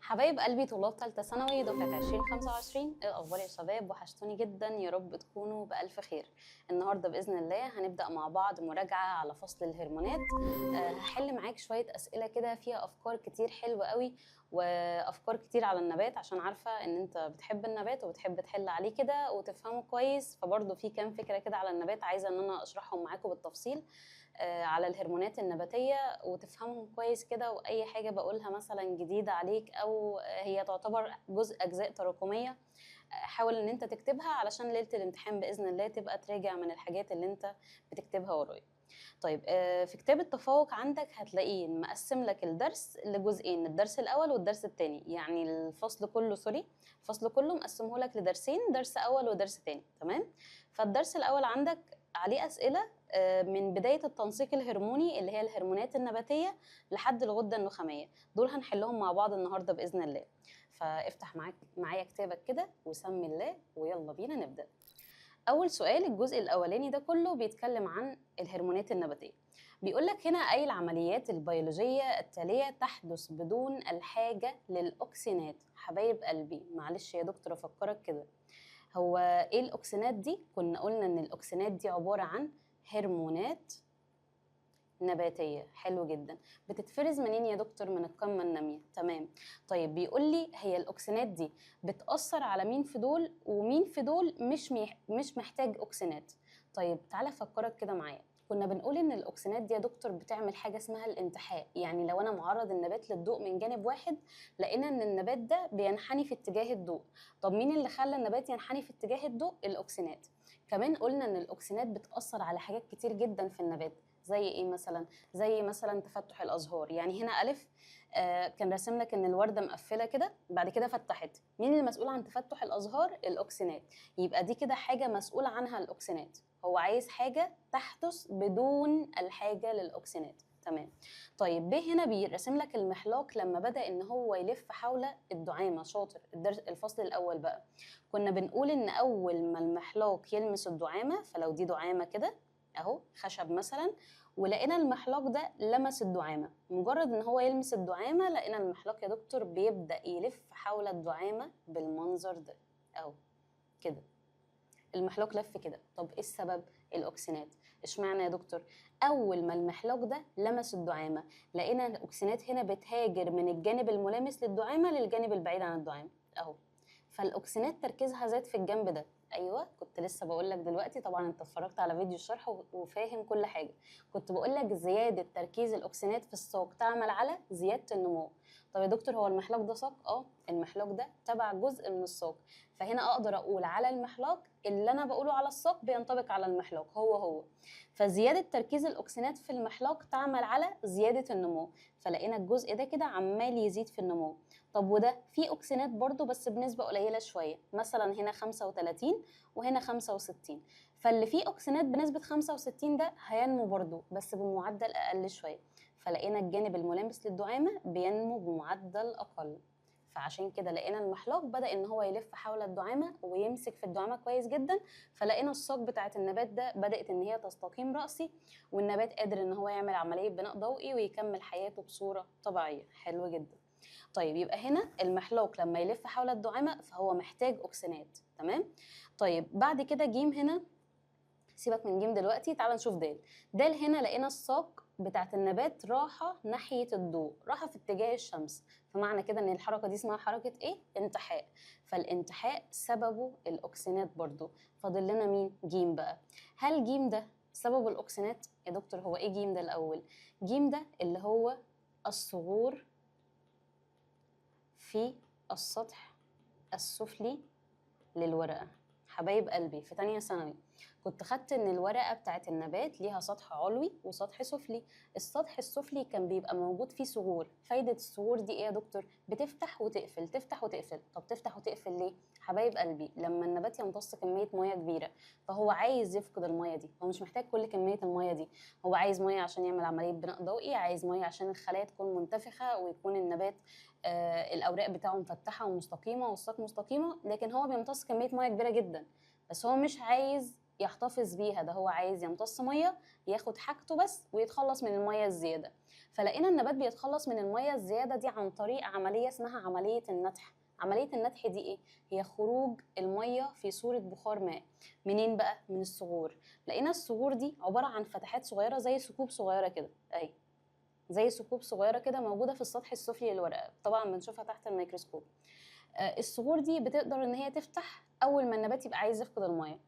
حبايب قلبي طلاب تالتة ثانوي دفعة 2025، ايه الأخبار يا شباب؟ وحشتوني جدا، يا رب تكونوا بألف خير. النهاردة بإذن الله هنبدأ مع بعض مراجعة على فصل الهرمونات. هحل معاك شوية أسئلة كده فيها أفكار كتير حلوة قوي، وأفكار كتير على النبات، عشان عارفة إن أنت بتحب النبات وبتحب تحل عليه كده وتفهمه كويس. فبرضه في كام فكرة كده على النبات عايزة إن أنا أشرحهم معاكم بالتفصيل، على الهرمونات النباتية، وتفهمهم كويس كده. وأي حاجة بقولها مثلا جديدة عليك أو هي تعتبر جزء أجزاء تراكمية، حاول إن أنت تكتبها علشان ليلة الامتحان بإذن الله تبقى تراجع من الحاجات اللي أنت بتكتبها ورايا. طيب، في كتاب التفوق عندك هتلاقيه مقسم لك الدرس لجزئين، الدرس الأول والدرس التاني، يعني الفصل كله، سوري، الفصل كله مقسمه لك لدرسين، درس أول ودرس تاني. تمام. فالدرس الأول عندك عليه أسئلة من بداية التنسيق الهرموني اللي هي الهرمونات النباتية لحد الغدة النخامية. دول هنحلهم مع بعض النهاردة بإذن الله. فافتح معايا كتابك كده وسمي الله ويلا بينا نبدأ. أول سؤال، الجزء الأولاني ده كله بيتكلم عن الهرمونات النباتية. بيقولك هنا: أي العمليات البيولوجية التالية تحدث بدون الحاجة للأوكسينات؟ حبايب قلبي معلش يا دكتور أفكرك كده، هو إيه الأوكسينات دي؟ كنا قلنا إن الأوكسينات دي عبارة عن هرمونات نباتية. حلو جدا. بتتفرز منين يا دكتور؟ من القمة النامية. تمام. طيب بيقول لي هي الأوكسينات دي بتأثر على مين في دول ومين في دول مش محتاج أوكسينات؟ طيب تعالى فكرك كده معايا. كنا بنقول ان الاوكسينات دي يا دكتور بتعمل حاجه اسمها الانتحاء، يعني لو انا معرض النبات للضوء من جانب واحد لقينا ان النبات ده بينحني في اتجاه الضوء. طب مين اللي خلى النبات ينحني في اتجاه الضوء؟ الاوكسينات. كمان قلنا ان الاوكسينات بتاثر على حاجات كتير جدا في النبات. زي ايه مثلا؟ زي مثلا تفتح الازهار. يعني هنا الف، كان راسم لك ان الورده مقفله كده، بعد كده فتحت. مين المسؤول عن تفتح الازهار؟ الاوكسينات. يبقى دي كده حاجه مسؤول عنها الاوكسينات. هو عايز حاجه تحدث بدون الحاجه للاوكسينات. تمام. طيب ب هنا بيرسم لك المحلاق لما بدأ ان هو يلف حول الدعامه. شاطر. الفصل الاول بقى كنا بنقول ان اول ما المحلاق يلمس الدعامه، فلو دي دعامه كده اهو خشب مثلا، ولقينا المحلاق ده لمس الدعامه، مجرد ان هو يلمس الدعامه لقينا المحلاق يا دكتور بيبدأ يلف حول الدعامه بالمنظر ده اهو كده. المحلاق لف كده. طب ايه السبب؟ الاوكسينات. اشمعنى يا دكتور؟ اول ما المحلاق ده لمس الدعامه لقينا الاوكسينات هنا بتهاجر من الجانب الملامس للدعامه للجانب البعيد عن الدعامه اهو. فالاوكسينات تركيزها زاد في الجنب ده. ايوه كنت لسه بقول لك دلوقتي، طبعا انت اتفرجت على فيديو الشرح وفاهم كل حاجه. كنت بقول لك زياده تركيز الاوكسينات في الساق تعمل على زياده النمو. طب يا دكتور هو المحلاق ده ساق؟ المحلاق ده تبع جزء من الساق. فهنا اقدر اقول على المحلاق اللي انا بقوله على الساق بينطبق على المحلاق هو. فزياده تركيز الاوكسينات في المحلاق تعمل على زياده النمو، فلقينا الجزء ده كده عمال يزيد في النمو. طب وده فيه اوكسينات برضو بس بنسبه قليله شويه، مثلا هنا 35 وهنا 65. فاللي فيه اوكسينات بنسبه 65 ده هينمو برضو بس بمعدل اقل شويه، فلقينا الجانب الملامس للدعامه بينمو بمعدل اقل. فعشان كده لقينا المحلاق بدأ ان هو يلف حول الدعامة ويمسك في الدعامة كويس جدا، فلقينا الساق بتاعة النبات ده بدأت ان هي تستقيم رأسي، والنبات قادر ان هو يعمل عملية بناء ضوئي ويكمل حياته بصورة طبيعية. حلو جدا. طيب يبقى هنا المحلاق لما يلف حول الدعامة فهو محتاج أكسنات. تمام. طيب بعد كده جيم هنا، سيبك من جيم دلوقتي، تعال نشوف دال. دال هنا لقينا الساق بتاعت النبات راحة ناحية الضوء، راحة في اتجاه الشمس، فمعنى كده ان الحركة دي اسمها حركة ايه؟ انتحاء. فالانتحاء سببه الاوكسينات برضو. فاضل لنا مين؟ جيم بقى. هل جيم ده سببه الاوكسينات؟ يا دكتور هو ايه جيم ده الاول؟ جيم ده اللي هو الصغور في السطح السفلي للورقة. حبايب قلبي في تانية ثانوي كنت خدت ان الورقة بتاعت النبات ليها سطح علوي وسطح سفلي. السطح السفلي كان بيبقى موجود فيه صغور. فايدة الصغور دي ايه يا دكتور؟ بتفتح وتقفل تفتح وتقفل. طب تفتح وتقفل ليه؟ حبايب قلبي لما النبات يمتص كمية مياه كبيرة فهو عايز يفقد المياه دي، هو مش محتاج كل كمية المياه دي، هو عايز مياه عشان يعمل عملية بناء ضوئي، عايز مياه عشان الخلايا تكون منتفخة ويكون النبات الاوراق بتاعه مفتحه ومستقيمه والساق مستقيمه، لكن هو بيمتص كميه ميه كبيره جدا، بس هو مش عايز يحتفظ بيها، ده هو عايز يمتص ميه ياخد حاجته بس ويتخلص من الميه الزياده. فلقينا النبات بيتخلص من الميه الزياده دي عن طريق عمليه اسمها عمليه النتح. عمليه النتح دي ايه؟ هي خروج الميه في صوره بخار ماء. منين بقى؟ من الصغور. لقينا الصغور دي عباره عن فتحات صغيره زي ثقوب صغيره كده اهي، زي ثقوب صغيره كده موجوده في السطح السفلي للورقه، طبعا بنشوفها تحت الميكروسكوب. الصغور دي بتقدر ان هي تفتح اول ما النبات يبقى عايز يفقد الميه.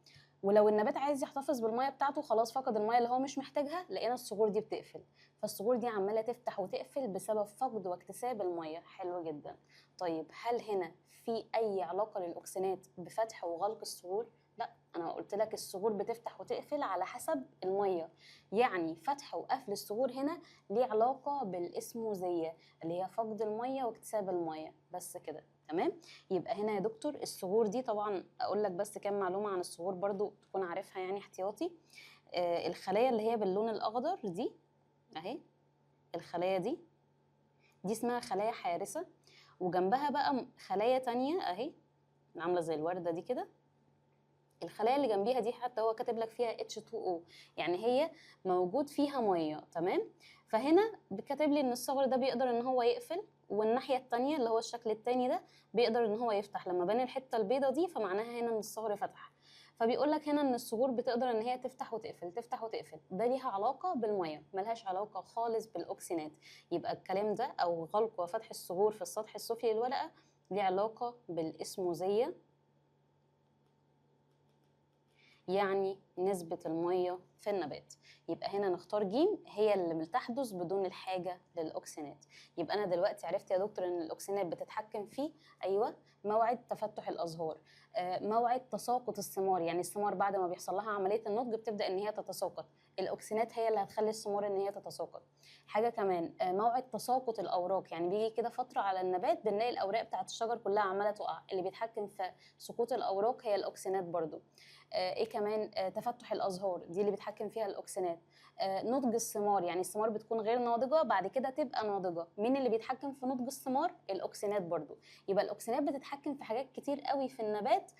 ولو النبات عايز يحتفظ بالميه بتاعته، خلاص فقد الميه اللي هو مش محتاجها، لقينا الصغور دي بتقفل. فالصغور دي عماله تفتح وتقفل بسبب فقد واكتساب الميه. حلو جدا. طيب هل هنا في اي علاقه للاكسنات بفتح وغلق الصغور؟ لا، انا قلت لك الصغور بتفتح وتقفل على حسب الميه، يعني فتح وقفل الصغور هنا ليه علاقه بالاسموزيه اللي هي فقد الميه واكتساب الميه، بس كده. تمام. يبقى هنا يا دكتور الصغور دي، طبعا اقول لك بس كام معلومه عن الصغور برضو تكون عارفها يعني احتياطي. الخلايا اللي هي باللون الاخضر دي اهي، الخلايا دي اسمها خلايا حارسه، وجنبها بقى خلايا تانية اهي عامله زي الورده دي كده. الخلايا اللي جنبيها دي حتى هو كاتب لك فيها H2O، يعني هي موجود فيها ميه. تمام. فهنا كاتب لي ان الصغر ده بيقدر ان هو يقفل، والناحيه التانية اللي هو الشكل التاني ده بيقدر ان هو يفتح. لما بين الحته البيضه دي فمعناها هنا ان الصغر فتح. فبيقول لك هنا ان الصغور بتقدر ان هي تفتح وتقفل تفتح وتقفل، ده ليها علاقه بالميه، ملهاش علاقه خالص بالاكسينات. يبقى الكلام ده او غلق وفتح الصغور في السطح السفلي للورقه ليه علاقه بالاسموزيه، يعني نسبة المية في النبات. يبقى هنا نختار جيم، هي اللي بتحدث بدون الحاجة للأكسنات. يبقى أنا دلوقتي عرفت يا دكتور إن الأكسنات بتتحكم فيه. أيوة، موعد تفتح الأزهار، موعد تساقط الثمار، يعني الثمار بعد ما بيحصل لها عملية النضج بتبدأ إن هي تتساقط، الأكسنات هي اللي هتخلي الثمار إن هي تتساقط. حاجة كمان موعد تساقط الأوراق، يعني بيجي كده فترة على النبات بنلاقي الأوراق بتاعت الشجر كلها عمالة تقع، اللي بيتحكم في سقوط الأوراق هي الأكسنات برضو. ايه كمان؟ تفتح الازهار دي اللي بيتحكم فيها الاكسنات. نضج الثمار، يعني الثمار بتكون غير ناضجه بعد كده تبقى ناضجه، مين اللي بيتحكم في نضج الثمار؟ الاكسنات برضو. يبقى الاكسنات بتتحكم في حاجات كتير قوي في النبات،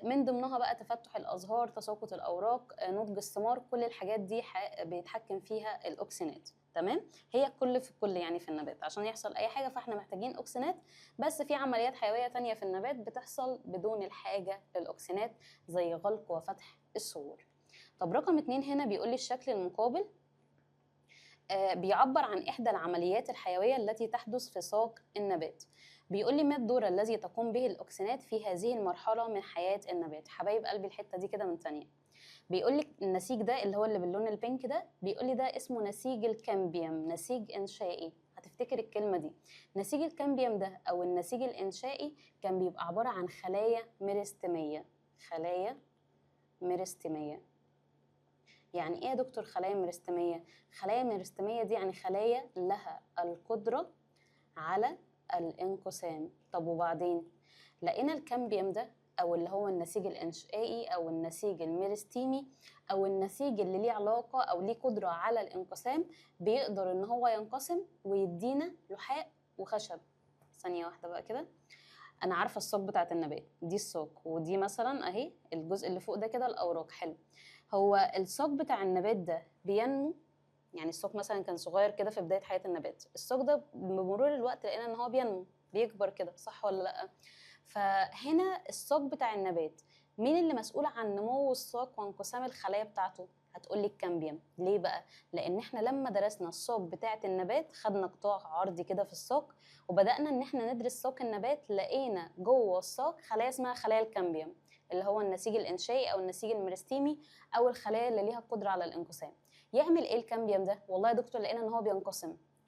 من ضمنها بقى تفتح الازهار، تساقط الاوراق، نضج الثمار، كل الحاجات دي بيتحكم فيها الاكسنات. تمام. هي الكل في الكل يعني في النبات، عشان يحصل اي حاجه فاحنا محتاجين اكسنات، بس في عمليات حيويه تانية في النبات بتحصل بدون الحاجه للاكسنات زي غلق وفتح الصغور. طب رقم 2 هنا بيقول لي الشكل المقابل بيعبر عن إحدى العمليات الحيوية التي تحدث في ساق النبات. بيقول لي ما الدور الذي تقوم به الأكسنات في هذه المرحلة من حياة النبات؟ حبايب قلبي الحتة دي كده من ثانية. بيقول لي النسيج ده اللي هو اللي باللون البينك ده، بيقول لي ده اسمه نسيج الكامبيوم، نسيج إنشائي. هتفتكر الكلمة دي. نسيج الكامبيوم ده أو النسيج الإنشائي كان بيبقى عبارة عن خلايا ميرستمية. خلايا ميرستمية. يعني ايه يا دكتور خلايا ميرستمية؟ خلايا ميرستمية دي يعني خلايا لها القدرة على الانقسام. طب وبعدين؟ لقينا الكامبيوم ده او اللي هو النسيج الانشائي او النسيج الميرستيمي او النسيج اللي ليه علاقة او ليه قدرة على الانقسام، بيقدر ان هو ينقسم ويدينا لحاء وخشب. ثانية واحدة بقى كده. انا عارفة الساق بتاعت النبات، دي الساق، ودي مثلا اهي الجزء اللي فوق ده كده الاوراق. حلو. هو الساق بتاع النبات ده بينمو، يعني الساق مثلا كان صغير كده في بداية حياة النبات، الساق ده بمرور الوقت لقينا ان هو بينمو بيكبر كده، صح ولا لا؟ فهنا الساق بتاع النبات مين اللي مسؤول عن نمو الساق وانقسام الخلايا بتاعته؟ هتقولي الكامبيوم. ليه بقى؟ لان احنا لما درسنا الساق بتاعه النبات خدنا قطاع عرضي كده في الساق، وبدانا ان احنا ندرس ساق النبات، لقينا جوه الساق خلايا اسمها خلايا الكامبيوم، اللي هو النسيج الانشائي او النسيج الميرستيمي او الخلايا اللي ليها القدره على الانقسام. يعمل ايه الكامبيوم ده؟ والله يا دكتور لقينا ان هو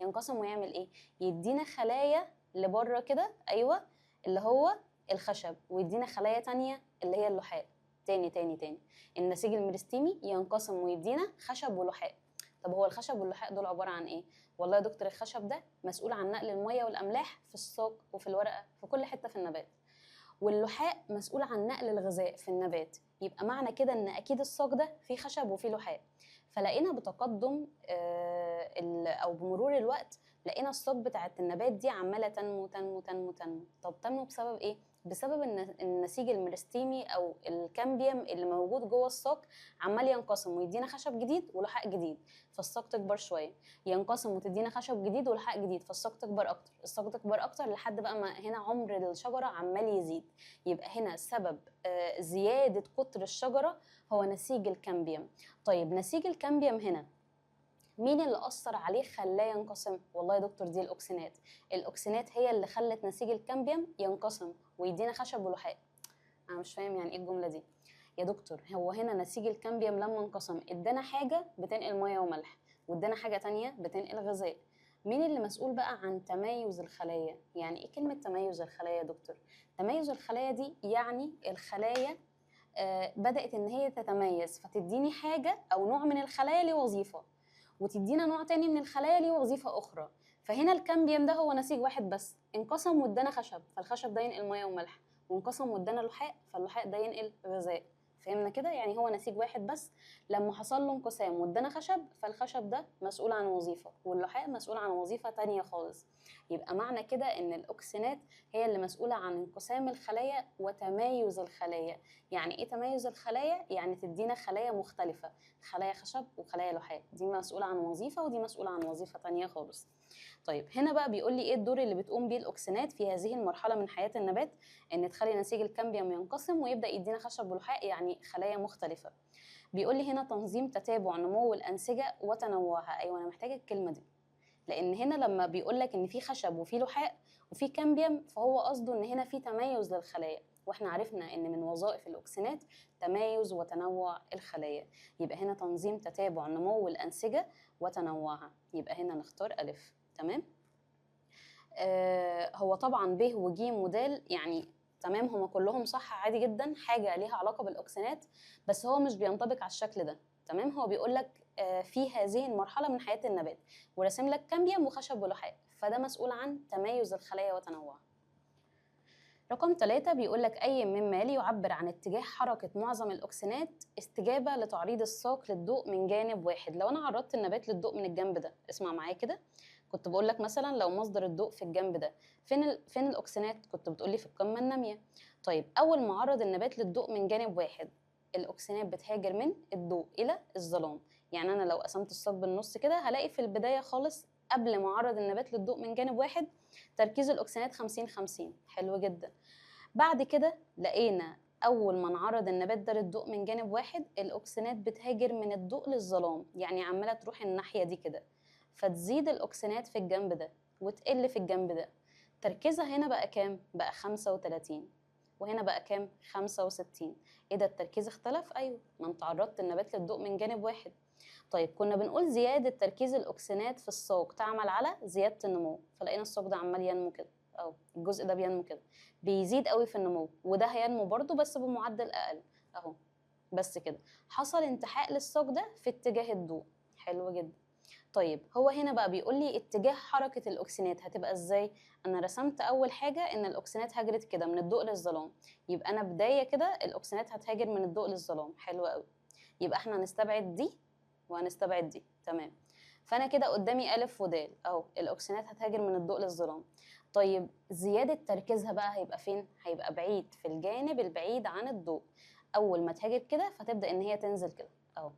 ينقسم ويعمل ايه؟ يدينا خلايا لبره كده، ايوه، اللي هو الخشب، ويدينا خلايا تانية اللي هي اللحاء. تاني النسيج الميرستيمي ينقسم ويدينا خشب ولحاء. طب هو الخشب واللحاء دول عباره عن ايه؟ والله يا دكتور الخشب ده مسؤول عن نقل الميه والاملاح في الساق وفي الورقه في كل حته في النبات، واللحاء مسؤول عن نقل الغذاء في النبات. يبقى معنى كده ان اكيد الساق ده فيه خشب وفيه لحاء. فلقينا بتقدم او بمرور الوقت لقينا الساق بتاعت النبات دي عماله تنمو تنمو تنمو تنمو. طب تنمو بسبب ايه؟ بسبب ان النسيج الميرستيمي او الكامبيوم اللي موجود جوه الساق عمال ينقسم ويدينا خشب جديد ولحاء جديد، فالساق تكبر شويه، ينقسم وتدينا خشب جديد ولحاء جديد، فالساق تكبر اكتر، الساق تكبر اكتر لحد بقى ما هنا عمر الشجره عمال يزيد. يبقى هنا سبب زياده قطر الشجره هو نسيج الكامبيوم. طيب نسيج الكامبيوم هنا مين اللي أثر عليه خلاه ينقسم؟ والله يا دكتور دي الأوكسينات. الأوكسينات هي اللي خلت نسيج الكامبيوم ينقسم ويدينا خشب ولحاء. أنا مش فاهم يعني إيه الجملة دي يا دكتور. هو هنا نسيج الكامبيوم لما انقسم ادانا حاجة بتنقل مية وملح، وادانا حاجة تانية بتنقل غذاء. مين اللي مسؤول بقى عن تميز الخلايا؟ يعني إيه كلمة تميز الخلايا يا دكتور؟ تميز الخلايا دي يعني الخلايا بدأت إن هي تتميز فتديني حاجة أو نوع من الخلايا ليه وظيفة، وتدينا نوع تاني من الخلايا ليه وظيفة أخرى. فهنا الكامبيوم ده هو نسيج واحد بس، انقسم وادانا خشب، فالخشب ده ينقل مية وملح، وانقسم وادانا لحاء، فاللحاء ده ينقل غذاء. فهمنا كده؟ يعني هو نسيج واحد بس، لما حصل له انقسام وادانا خشب، فالخشب ده مسؤول عن وظيفة، واللحاء مسؤول عن وظيفة تانية خالص. يبقى معنى كده إن الأوكسينات هي اللي مسؤولة عن انقسام الخلايا وتمايز الخلايا. يعني إيه تمايز الخلايا؟ يعني تدينا خلايا مختلفة، خلايا خشب وخلايا لحاء، دي مسؤولة عن وظيفة ودي مسؤولة عن وظيفة تانية خالص. طيب هنا بقى بيقول لي ايه الدور اللي بتقوم بيه الاوكسينات في هذه المرحله من حياه النبات، ان تخلي نسيج الكامبيوم ينقسم ويبدا يدينا خشب ولحاء، يعني خلايا مختلفه. بيقول لي هنا تنظيم تتابع نمو الانسجه وتنوعها. ايوه انا محتاجه الكلمه دي، لان هنا لما بيقول لك ان في خشب وفي لحاء وفي كامبيوم، فهو قصده ان هنا في تميز للخلايا، واحنا عرفنا ان من وظائف الاوكسينات تميز وتنوع الخلايا. يبقى هنا تنظيم تتابع نمو الانسجه وتنوعها، يبقى هنا نختار الف. تمام. هو طبعا ب وج ودال يعني تمام، هما كلهم صح عادي جدا، حاجه ليها علاقه بالاوكسينات، بس هو مش بينطبق على الشكل ده. تمام. هو بيقول لك في هذه المرحله من حياه النبات، وراسم لك كامبيوم وخشب ولحاء، فده مسؤول عن تميز الخلايا وتنوعها. رقم 3 بيقول لك أي مما يلي يعبر عن اتجاه حركة معظم الأوكسينات استجابة لتعريض الساق للضوء من جانب واحد. لو أنا عرضت النبات للضوء من الجنب ده، اسمع معايا كده، كنت بقول لك مثلا لو مصدر الضوء في الجنب ده، فين الأوكسينات؟ كنت بتقولي في القمة النامية. طيب أول ما عرض النبات للضوء من جانب واحد، الأوكسينات بتهاجر من الضوء إلى الظلام. يعني أنا لو قسمت الساق بالنص كده، هلاقي في البداية خالص قبل ما عرض النبات للضوء من جانب واحد تركيز الأوكسينات 50-50. حلو جدا. بعد كده لقينا أول ما انعرض النبات ده للضوء من جانب واحد، الأوكسينات بتهاجر من الضوء للظلام، يعني عمالة تروح الناحية دي كده، فتزيد الأوكسينات في الجنب ده وتقل في الجنب ده. تركيزها هنا بقى كام؟ بقى 35، وهنا بقى كام؟ 65. ايه ده التركيز اختلف؟ ايوه، ما انت عرضت النبات للضوء من جانب واحد. طيب كنا بنقول زيادة تركيز الأكسنات في الساق تعمل على زيادة النمو، فلقينا الساق ده عمال ينمو كده، أو الجزء ده بينمو كده، بيزيد قوي في النمو، وده هينمو برضو بس بمعدل أقل أهو. بس كده حصل انتحاء للساق ده في اتجاه الضوء. حلو جدا. طيب هو هنا بقى بيقول لي اتجاه حركة الأكسنات هتبقى ازاي؟ أنا رسمت أول حاجة إن الأكسنات هاجرت كده من الضوء للظلام، يبقى أنا بداية كده الأكسنات هتهاجر من الضوء للظلام. حلو قوي. يبقى احنا هنستبعد دي وهنستبعد دي. تمام. فانا كده قدامي الف ودال اهو، الاكسنات هتهاجر من الضوء للظلام. طيب زياده تركيزها بقى هيبقى فين؟ هيبقى بعيد في الجانب البعيد عن الضوء. اول ما تهاجر كده فتبدا ان هي تنزل كده اهو.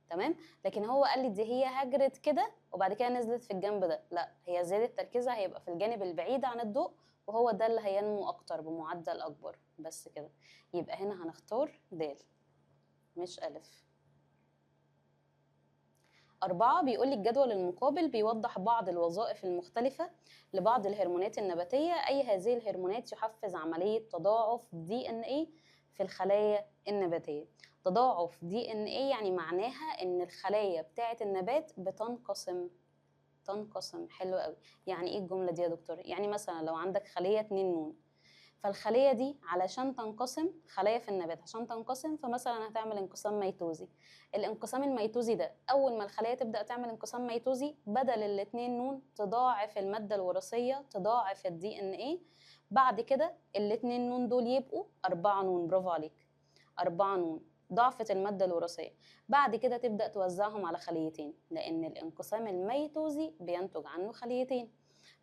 تمام. لكن هو قال لي دي هي هاجرت كده وبعد كده نزلت في الجنب ده، لا، هي زياده تركيزها هيبقى في الجانب البعيد عن الضوء، وهو ده اللي هينمو اكتر بمعدل اكبر. بس كده. يبقى هنا هنختار د مش الف. 4 بيقول لي الجدول المقابل بيوضح بعض الوظائف المختلفة لبعض الهرمونات النباتية. أي هذه الهرمونات يحفز عملية تضاعف DNA في الخلايا النباتية. تضاعف DNA يعني معناها إن الخلايا بتاعة النبات بتنقسم. تنقسم. حلو قوي. يعني إيه الجملة دي يا دكتور؟ يعني مثلا لو عندك خلية 2 نون، فالخلية دي علشان تنقسم، خلايا في النبات عشان تنقسم فمثلا هتعمل انقسام ميتوزي. الانقسام الميتوزي ده أول ما الخلية تبدأ تعمل انقسام ميتوزي، بدل الاتنين نون تضاعف المادة الوراثية، تضاعف DNA. بعد كده الاتنين نون دول يبقوا 4 نون. برافو عليك، 4 نون. ضعفت المادة الوراثية. بعد كده تبدأ توزعهم على خليتين، لأن الانقسام الميتوزي بينتج عنه خليتين.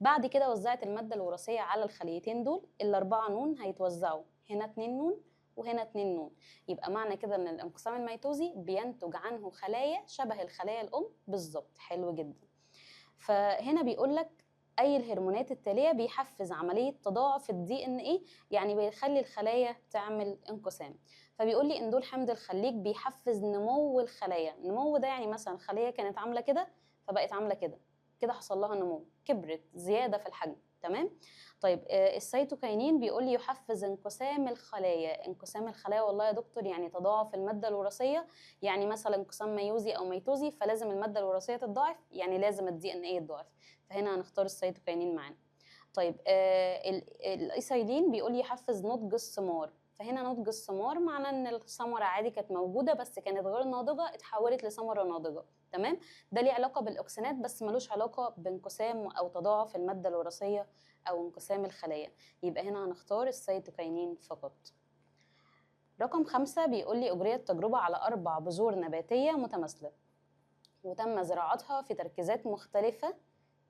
بعد كده وزعت المادة الوراثية على الخليتين دول، ال4 نون هيتوزعوا هنا 2 نون وهنا 2 نون. يبقى معنى كده ان الانقسام الميتوزي بينتج عنه خلايا شبه الخلايا الأم بالظبط. حلو جدا. فهنا بيقول لك اي الهرمونات التاليه بيحفز عمليه تضاعف الدي ان ايه، يعني بيخلي الخلايا تعمل انقسام. فبيقول لي اندول حمض الخليك بيحفز نمو الخلايا. نمو ده يعني مثلا خليه كانت عامله كده فبقت عامله كده، كده حصل لها نمو، كبرت زياده في الحجم. تمام. طيب السيتوكاينين بيقول لي يحفز انقسام الخلايا. انقسام الخلايا والله يا دكتور يعني تضاعف الماده الوراثيه، يعني مثلا انقسام ميوزي او ميتوزي فلازم الماده الوراثيه تتضاعف، يعني لازم الدي ان ايه يتضاعف. فهنا هنختار السيتوكاينين معانا. طيب الايثايلين بيقول يحفز نضج الثمار. فهنا نضج الثمار معناه ان الثمره عادي كانت موجوده بس كانت غير ناضجه، اتحولت لثمره ناضجه. تمام. ده ليه علاقه بالاكسنات بس ملوش علاقه بانقسام او تضاعف الماده الوراثيه او انقسام الخلايا. يبقى هنا هنختار السيتوكاينين فقط. رقم 5 بيقول لي أجريت تجربة على 4 بذور نباتية متماثلة وتم زراعتها في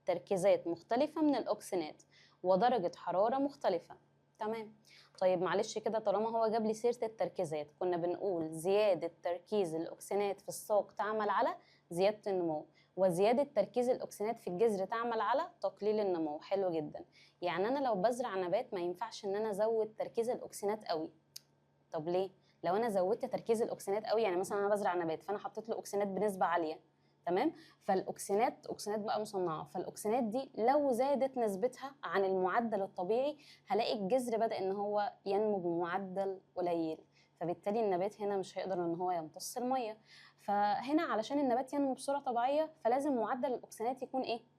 تركيزات مختلفة من الأوكسينات ودرجة حرارة مختلفة. تمام. طيب معلش كده، طالما هو جاب لي سيرة التركيزات، كنا بنقول زيادة تركيز الأوكسينات في الساق تعمل على زيادة النمو، وزيادة تركيز الأوكسينات في الجذر تعمل على تقليل النمو. حلو جدا. يعني أنا لو بزرع نبات ما ينفعش إن أنا أزود تركيز الأوكسينات قوي. طب ليه؟ لو انا زودت تركيز الاكسنات قوي، يعني مثلا انا بزرع نبات فانا حطيت له اكسنات بنسبه عاليه، تمام؟ اكسنات بقى مصنعه، فالاكسنات دي لو زادت نسبتها عن المعدل الطبيعي هلاقي الجذر بدا ان هو ينمو بمعدل قليل، فبالتالي النبات هنا مش هيقدر ان هو يمتص الميه. فهنا علشان النبات ينمو بصوره طبيعيه فلازم معدل الاكسنات يكون ايه؟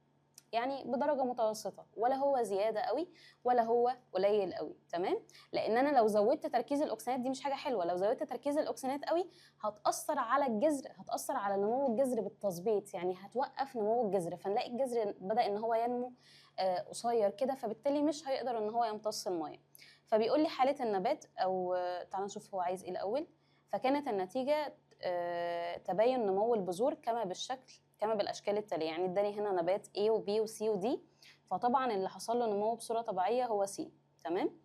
يعني بدرجه متوسطه، ولا هو زياده قوي ولا هو قليل قوي. تمام. لان انا لو زودت تركيز الاكسنات دي مش حاجه حلوه، لو زودت تركيز الاكسنات قوي هتاثر على الجذر، هتاثر على نمو الجذر بالتثبيط، يعني هتوقف نمو الجذر، فنلاقي الجذر بدا ان هو ينمو قصير كده، فبالتالي مش هيقدر ان هو يمتص الميه. فبيقول لي حاله النبات، او تعال نشوف هو عايز ايه الاول. فكانت النتيجه تباين نمو البذور كما بالاشكال التاليه، يعني اداني هنا نبات A و B و C و D، فطبعا اللي حصل له نمو بصوره طبيعيه هو C. تمام.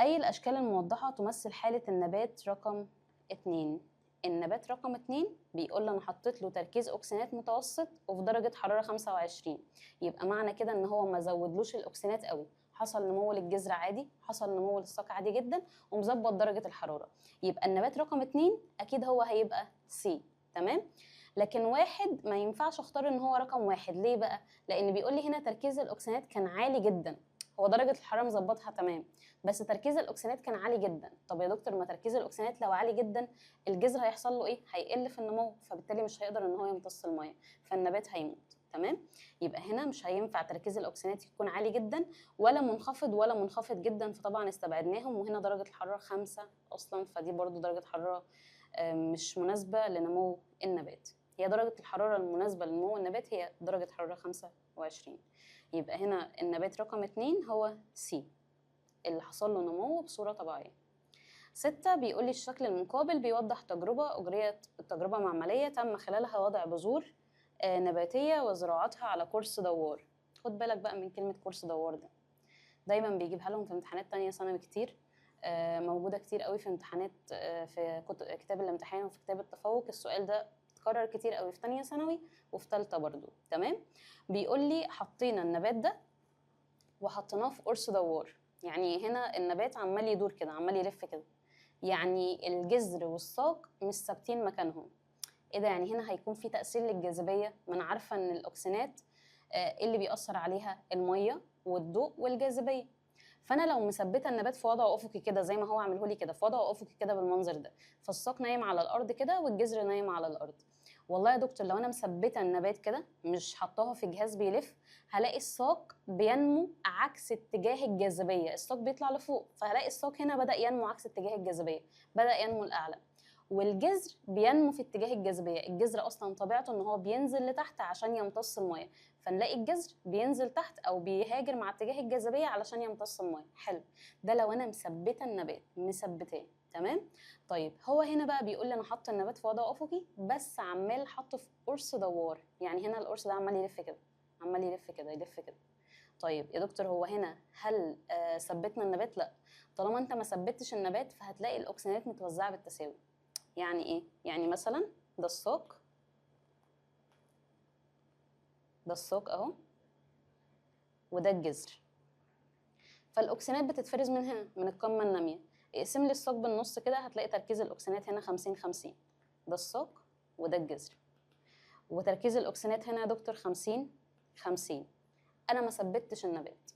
اي الاشكال الموضحه تمثل حاله النبات رقم 2. النبات رقم 2 بيقول لي انا حطيت له تركيز اوكسينات متوسط وفي درجه حراره 25، يبقى معنى كده ان هو ما زودلوش الاوكسينات قوي، حصل نمو للجذر عادي، حصل نمو للساق عادي جدا، ومظبط درجه الحراره. يبقى النبات رقم 2 اكيد هو هيبقى C. تمام. لكن 1 ما ينفعش اختار ان هو رقم 1. ليه بقى؟ لان بيقول لي هنا تركيز الاوكسينات كان عالي جدا، هو درجه الحراره مظبطها تمام بس تركيز الاوكسينات كان عالي جدا. طب يا دكتور ما تركيز الاوكسينات لو عالي جدا الجذر هيحصل له ايه؟ هيقل في النمو، فبالتالي مش هيقدر ان هو يمتص الميه، فالنبات هيموت. تمام. يبقى هنا مش هينفع تركيز الاوكسينات يكون عالي جدا ولا منخفض ولا منخفض جدا، فطبعا استبعدناهم. وهنا درجه الحراره 5 اصلا، فدي برضو درجه حراره مش مناسبه لنمو النبات. هي درجه الحراره المناسبه لنمو النبات هي درجه حراره 25. يبقى هنا النبات رقم 2 هو C اللي حصل له نمو بصورة طبيعية. 6 بيقول لي الشكل المقابل بيوضح أجريت التجربة معملية تم خلالها وضع بذور نباتية وزراعتها على قرص دوار. خد بالك بقى من كلمة قرص دوار ده، دايما بيجيبها لهم في امتحانات تانية ثانوي كتير، موجودة كتير قوي في امتحانات في كتاب الامتحان وفي كتاب التفوق. السؤال ده اتكرر كتير قوي في تانية ثانوي وفي تالتة برضو. تمام. بيقول لي حطينا النبات ده وحطيناه في قرص دوار، يعني هنا النبات عمال يدور كده، عمال يلف كده، يعني الجذر والساق مش ثابتين مكانهم. ايه ده؟ يعني هنا هيكون في تأثير للجاذبية. ما انا عارفة ان الاكسنات اللي بيأثر عليها المية والضوء والجاذبية. فانا لو مثبته النبات في وضع افقي كده زي ما هو عامله لي كده، في وضع افقي كده بالمنظر ده، فالساق نايم على الارض كده والجذر نايم على الارض. والله يا دكتور لو انا مثبته النبات كده مش حطاها في جهاز بيلف، هلاقي الساق بينمو عكس اتجاه الجاذبيه، الساق بيطلع لفوق، فهلاقي الساق هنا بدأ ينمو عكس اتجاه الجاذبيه، بدأ ينمو الاعلى. والجذر بينمو في اتجاه الجاذبيه، الجذر اصلا طبيعته ان هو بينزل لتحت عشان يمتص الميه، فنلاقي الجذر بينزل تحت او بيهاجر مع اتجاه الجاذبيه علشان يمتص الميه. حلو. ده لو انا مثبته النبات، مثبتاه. تمام. طيب هو هنا بقى بيقول لي انا حاطه النبات في وضع افقي بس عمال حاطه في قرص دوار، يعني هنا القرص ده عمال يلف كده، عمال يلف كده يلف كده. طيب يا دكتور هو هنا هل ثبتنا النبات؟ لا. طالما انت ما ثبتش النبات فهتلاقي الاكسجينات متوزعه بالتساوي. يعني ايه؟ يعني مثلا ده الساق، ده الساق اهو، وده الجذر. فالاكسجينات بتتفرز من هنا من القمه الناميه. اقسم لي الساق بالنص كده هتلاقي تركيز الاكسجينات هنا 50 50. ده الساق وده الجذر. وتركيز الاكسجينات هنا يا دكتور 50 50. انا ما ثبتش النبات،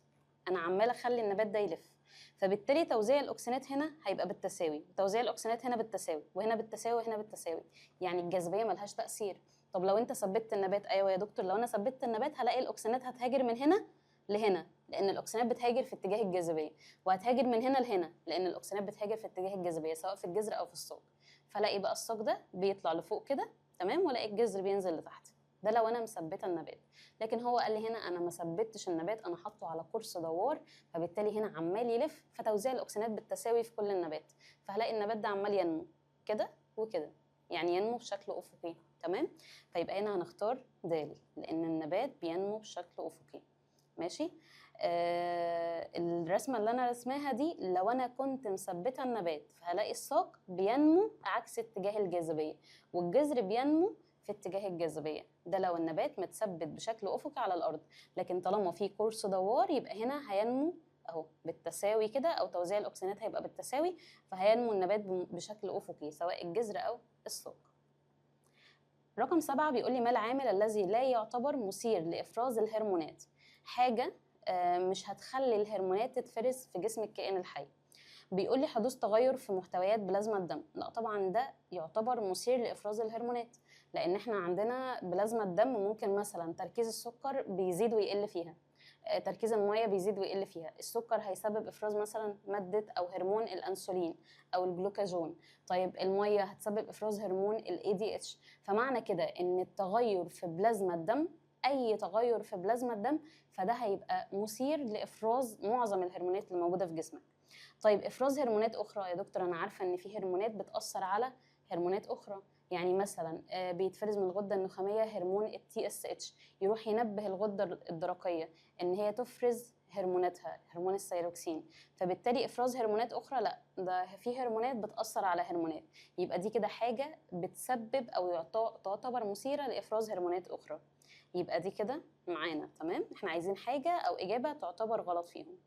انا عماله اخلي النبات ده يلف، فبالتالي توزيع الاكسجينات هنا هيبقى بالتساوي، وتوزيع الاكسجينات هنا بالتساوي، وهنا بالتساوي وهنا بالتساوي. يعني الجاذبيه ملهاش تاثير. طب لو انت ثبتت النبات، ايوه يا دكتور لو انا ثبتت النبات هلاقي الاكسجينات هتهاجر من هنا لهنا، لان الاكسجينات بتهاجر في اتجاه الجاذبيه، وهتهاجر من هنا لهنا لان الاكسجينات بتهاجر في اتجاه الجاذبيه سواء في الجذر او في الساق. فلاقي بقى الساق ده بيطلع لفوق كده، تمام، والاقي الجذر بينزل لتحت. ده لو انا مثبته النبات. لكن هو قال لي هنا انا ما ثبتش النبات، انا حاطه على قرص دوار، فبالتالي هنا عمال يلف، فتوزيع الاكسجينات بالتساوي في كل النبات، فهلاقي النبات ده عمال ينمو كده وكده، يعني ينمو بشكل افقي. تمام. فيبقى هنا هنختار د لان النبات بينمو بشكل افقي. ماشي. الرسمه اللي انا رسماها دي لو انا كنت مثبته النبات فهلاقي الساق بينمو عكس اتجاه الجاذبيه، والجذر بينمو في اتجاه الجاذبيه. ده لو النبات متثبت بشكل افقي على الارض. لكن طالما في قرص دوار يبقى هنا هينمو اهو بالتساوي كده، او توزيع الاكسجينات هيبقى بالتساوي، فهينمو النبات بشكل افقي سواء الجذر او الساق. رقم 7 بيقول لي ما العامل الذي لا يعتبر مثير لافراز الهرمونات؟ حاجه مش هتخلي الهرمونات تتفرز في جسم الكائن الحي. بيقول لي حدوث تغير في محتويات بلازما الدم. لا طبعا ده يعتبر مثير لافراز الهرمونات، لان احنا عندنا بلازما الدم ممكن مثلا تركيز السكر بيزيد ويقل فيها، تركيز الميه بيزيد ويقل فيها. السكر هيسبب افراز مثلا ماده او هرمون الانسولين او الجلوكاجون. طيب الميه هتسبب افراز هرمون الاي دي اتش. فمعنى كده ان التغير في بلازما الدم، اي تغير في بلازما الدم، فده هيبقى مثير لافراز معظم الهرمونات اللي موجوده في جسمك. طيب افراز هرمونات اخرى يا دكتور، انا عارفه ان في هرمونات بتاثر على هرمونات اخرى. يعني مثلا بيتفرز من الغده النخاميه هرمون التي اس اتش، يروح ينبه الغده الدرقيه ان هي تفرز هرموناتها، هرمون الثيروكسين. فبالتالي افراز هرمونات اخرى لا، ده في هرمونات بتاثر على هرمونات. يبقى دي كده حاجه بتسبب او تعتبر مثيره لافراز هرمونات اخرى. يبقى دي كده معانا تمام. احنا عايزين حاجه او اجابه تعتبر غلط فيهم.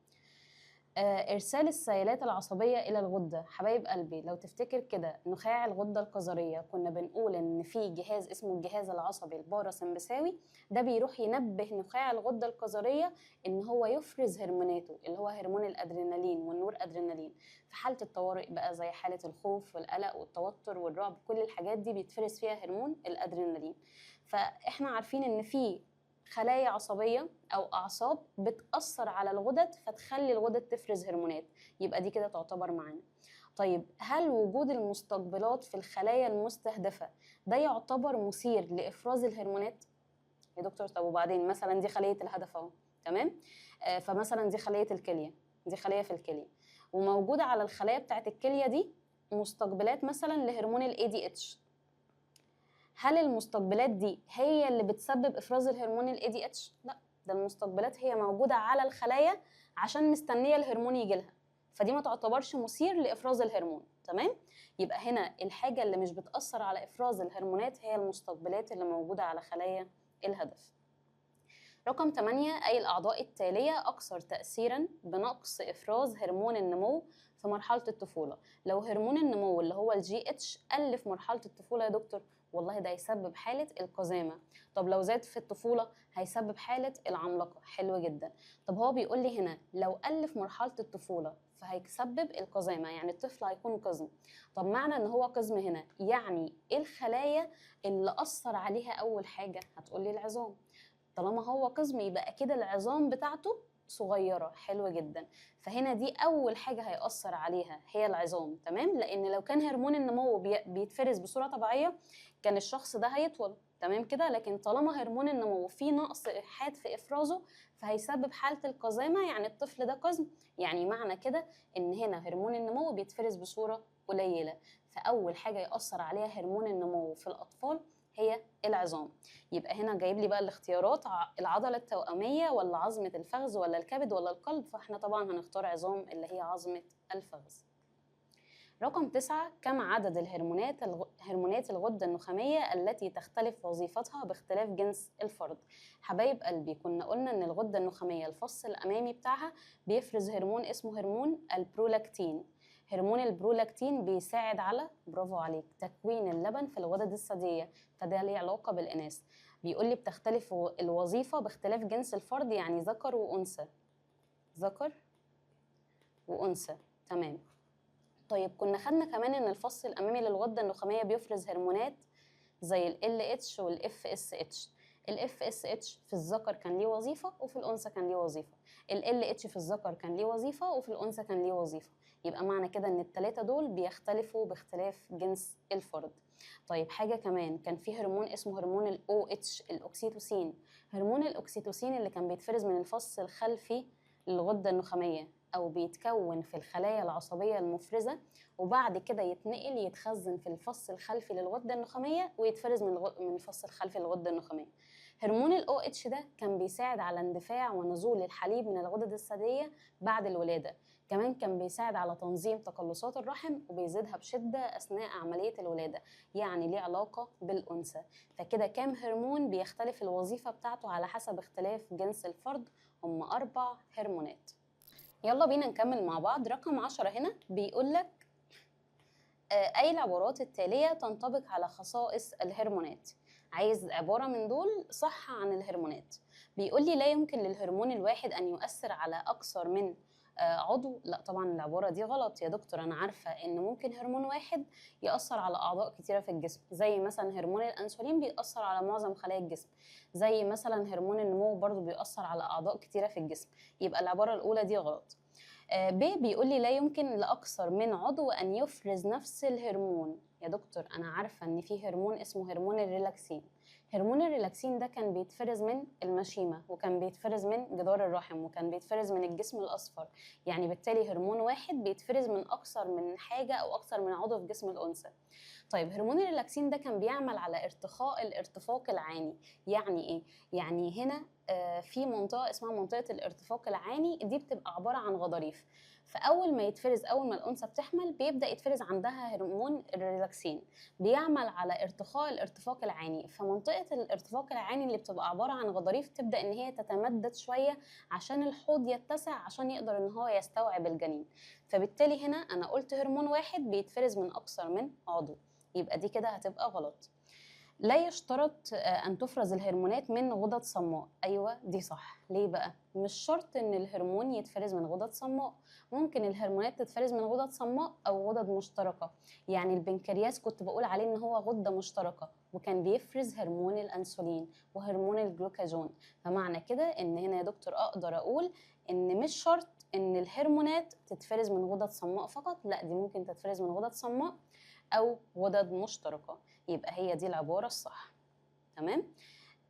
إرسال السيالات العصبية إلى الغدة. حبايب قلبي لو تفتكر كده نخاع الغدة الكظرية كنا بنقول إن في جهاز اسمه الجهاز العصبي الباراسمبثاوي، ده بيروح ينبه نخاع الغدة الكظرية إن هو يفرز هرموناته اللي هو هرمون الأدرينالين والنور أدرينالين. في حالة الطوارئ بقى زي حالة الخوف والقلق والتوتر والرعب، كل الحاجات دي بيتفرز فيها هرمون الأدرينالين. فإحنا عارفين إن في خلايا عصبية أو أعصاب بتأثر على الغدد فتخلي الغدد تفرز هرمونات. يبقى دي كده تعتبر معانا. طيب هل وجود المستقبلات في الخلايا المستهدفة ده يعتبر مثير لإفراز الهرمونات؟ يا دكتور طب وبعدين مثلا دي خلية الهدف أهو، تمام؟ فمثلا دي خلية الكلية، دي خلية في الكلية، وموجودة على الخلايا بتاعت الكلية دي مستقبلات مثلا لهرمون ال ADH. هل المستقبلات دي هي اللي بتسبب افراز الهرمون ال ADH؟ لا، ده المستقبلات هي موجوده على الخلايا عشان مستنيه الهرمون يجي لها، فدي ما تعتبرش مثير لافراز الهرمون. تمام. يبقى هنا الحاجه اللي مش بتاثر على افراز الهرمونات هي المستقبلات اللي موجوده على خلايا الهدف. رقم 8 أي الأعضاء التالية أكثر تأثيراً بنقص إفراز هرمون النمو في مرحلة الطفولة؟ لو هرمون النمو اللي هو الجي اتش قل في مرحلة الطفولة يا دكتور، والله ده هيسبب حالة القزامة. طب لو زاد في الطفولة هيسبب حالة العملاقة. حلو جدا. طب هو بيقول لي هنا لو قل في مرحلة الطفولة فهيسبب القزامة، يعني الطفل هيكون قزم. طب معنى ان هو قزم هنا يعني ايه الخلايا اللي أثر عليها أول حاجة؟ هتقولي العظام. طالما هو قزم يبقى اكيد العظام بتاعته صغيره. حلوه جدا. فهنا دي اول حاجه هيأثر عليها هي العظام. تمام. لان لو كان هرمون النمو بيتفرز بصوره طبيعيه كان الشخص ده هيطول. تمام كده. لكن طالما هرمون النمو فيه نقص حاد في افرازه فهيسبب حاله القزامه، يعني الطفل ده قزم. يعني معنى كده ان هنا هرمون النمو بيتفرز بصوره قليله. فاول حاجه ياثر عليها هرمون النمو في الاطفال هي العظام. يبقى هنا جايب لي بقى الاختيارات: العضله التوأميه ولا عظمه الفخذ ولا الكبد ولا القلب. فاحنا طبعا هنختار عظام اللي هي عظمه الفخذ. رقم 9: كم عدد هرمونات الغدة النخامية التي تختلف وظيفتها باختلاف جنس الفرد؟ حبايب قلبي، كنا قلنا ان الغدة النخامية الفص الأمامي بتاعها بيفرز هرمون اسمه هرمون البرولاكتين. هرمون البرولاكتين بيساعد على، برافو عليك، تكوين اللبن في الغدد الثديية، فده ليه علاقة بالإناث. بيقول لي بتختلف الوظيفة باختلاف جنس الفرد، يعني ذكر وأنثى. ذكر وأنثى، تمام. طيب كنا خدنا كمان ان الفص الامامي للغده النخاميه بيفرز هرمونات زي ال LH وال FSH. ال FSH في الذكر كان ليه وظيفه وفي الانثى كان ليه وظيفه. ال LH في الذكر كان ليه وظيفه وفي الانثى كان ليه وظيفه. يبقى معنى كده ان الثلاثه دول بيختلفوا باختلاف جنس الفرد. طيب حاجه كمان، كان في هرمون اسمه هرمون ال OH، الاكسيتوسين. هرمون الاكسيتوسين اللي كان بيتفرز من الفص الخلفي للغده النخاميه، او بيتكون في الخلايا العصبيه المفرزه وبعد كده يتنقل يتخزن في الفص الخلفي للغده النخاميه ويتفرز من الفص الخلفي للغده النخاميه. هرمون ال OH ده كان بيساعد على اندفاع ونزول الحليب من الغدد الثدييه بعد الولاده. كمان كان بيساعد على تنظيم تقلصات الرحم وبيزيدها بشده اثناء عمليه الولاده، يعني ليه علاقه بالانثى. فكده كام هرمون بيختلف الوظيفه بتاعته على حسب اختلاف جنس الفرد؟ هم 4 هرمونات. يلا بينا نكمل مع بعض. رقم 10 هنا بيقول لك أي العبارات التالية تنطبق على خصائص الهرمونات؟ عايز عبارة من دول صح عن الهرمونات. بيقول لي لا يمكن للهرمون الواحد أن يؤثر على أكثر من عضو. لا طبعا العبارة دي غلط يا دكتور، أنا عارفة إن ممكن هرمون واحد يأثر على أعضاء كتيرة في الجسم، زي مثلا هرمون الأنسولين بيأثر على معظم خلايا الجسم، زي مثلا هرمون النمو برضو بيأثر على أعضاء كتيرة في الجسم. يبقى العبارة الأولى دي غلط. ب بيقول لي لا يمكن لأكثر من عضو أن يفرز نفس الهرمون. يا دكتور أنا عارفة إن في هرمون اسمه هرمون الريلاكسين. هرمون الريلاكسين ده كان بيتفرز من المشيمة وكان بيتفرز من جدار الرحم وكان بيتفرز من الجسم الأصفر. يعني بالتالي هرمون واحد بيتفرز من أكثر من حاجة أو أكثر من عضو في جسم الأنثى. طيب هرمون الريلاكسين ده كان بيعمل على ارتخاء الارتفاق العاني. يعني إيه؟ يعني هنا في منطقة اسمها منطقة الارتفاق العاني، دي بتبقى عبارة عن غضاريف. فأول ما يتفرز، أول ما الأنثى بتحمل بيبدأ يتفرز عندها هرمون الريلاكسين بيعمل على ارتخاء الارتفاق العاني. فمنطقة الارتفاق العاني اللي بتبقى عبارة عن غضاريف تبدأ إن هي تتمدد شوية عشان الحوض يتسع عشان يقدر إن هو يستوعب الجنين. فبالتالي هنا أنا قلت هرمون واحد بيتفرز من أكثر من عضو، يبقى دي كده هتبقى غلط. لا يشترط أن تفرز الهرمونات من غدد صماء. أيوة دي صح. ليه بقى؟ مش شرط أن الهرمون يتفرز من غدد صماء، ممكن الهرمونات تتفرز من غدد صماء أو غدد مشتركة. يعني البنكرياس كنت بقول عليه أن هو غدة مشتركة وكان بيفرز هرمون الأنسولين وهرمون الجلوكاجون. فمعنى كده أن هنا يا دكتور أقدر أقول أن مش شرط أن الهرمونات تتفرز من غدد صماء فقط، لا دي ممكن تتفرز من غدد صماء أو غدد مشتركة. يبقى هي دي العبارة الصح. تمام.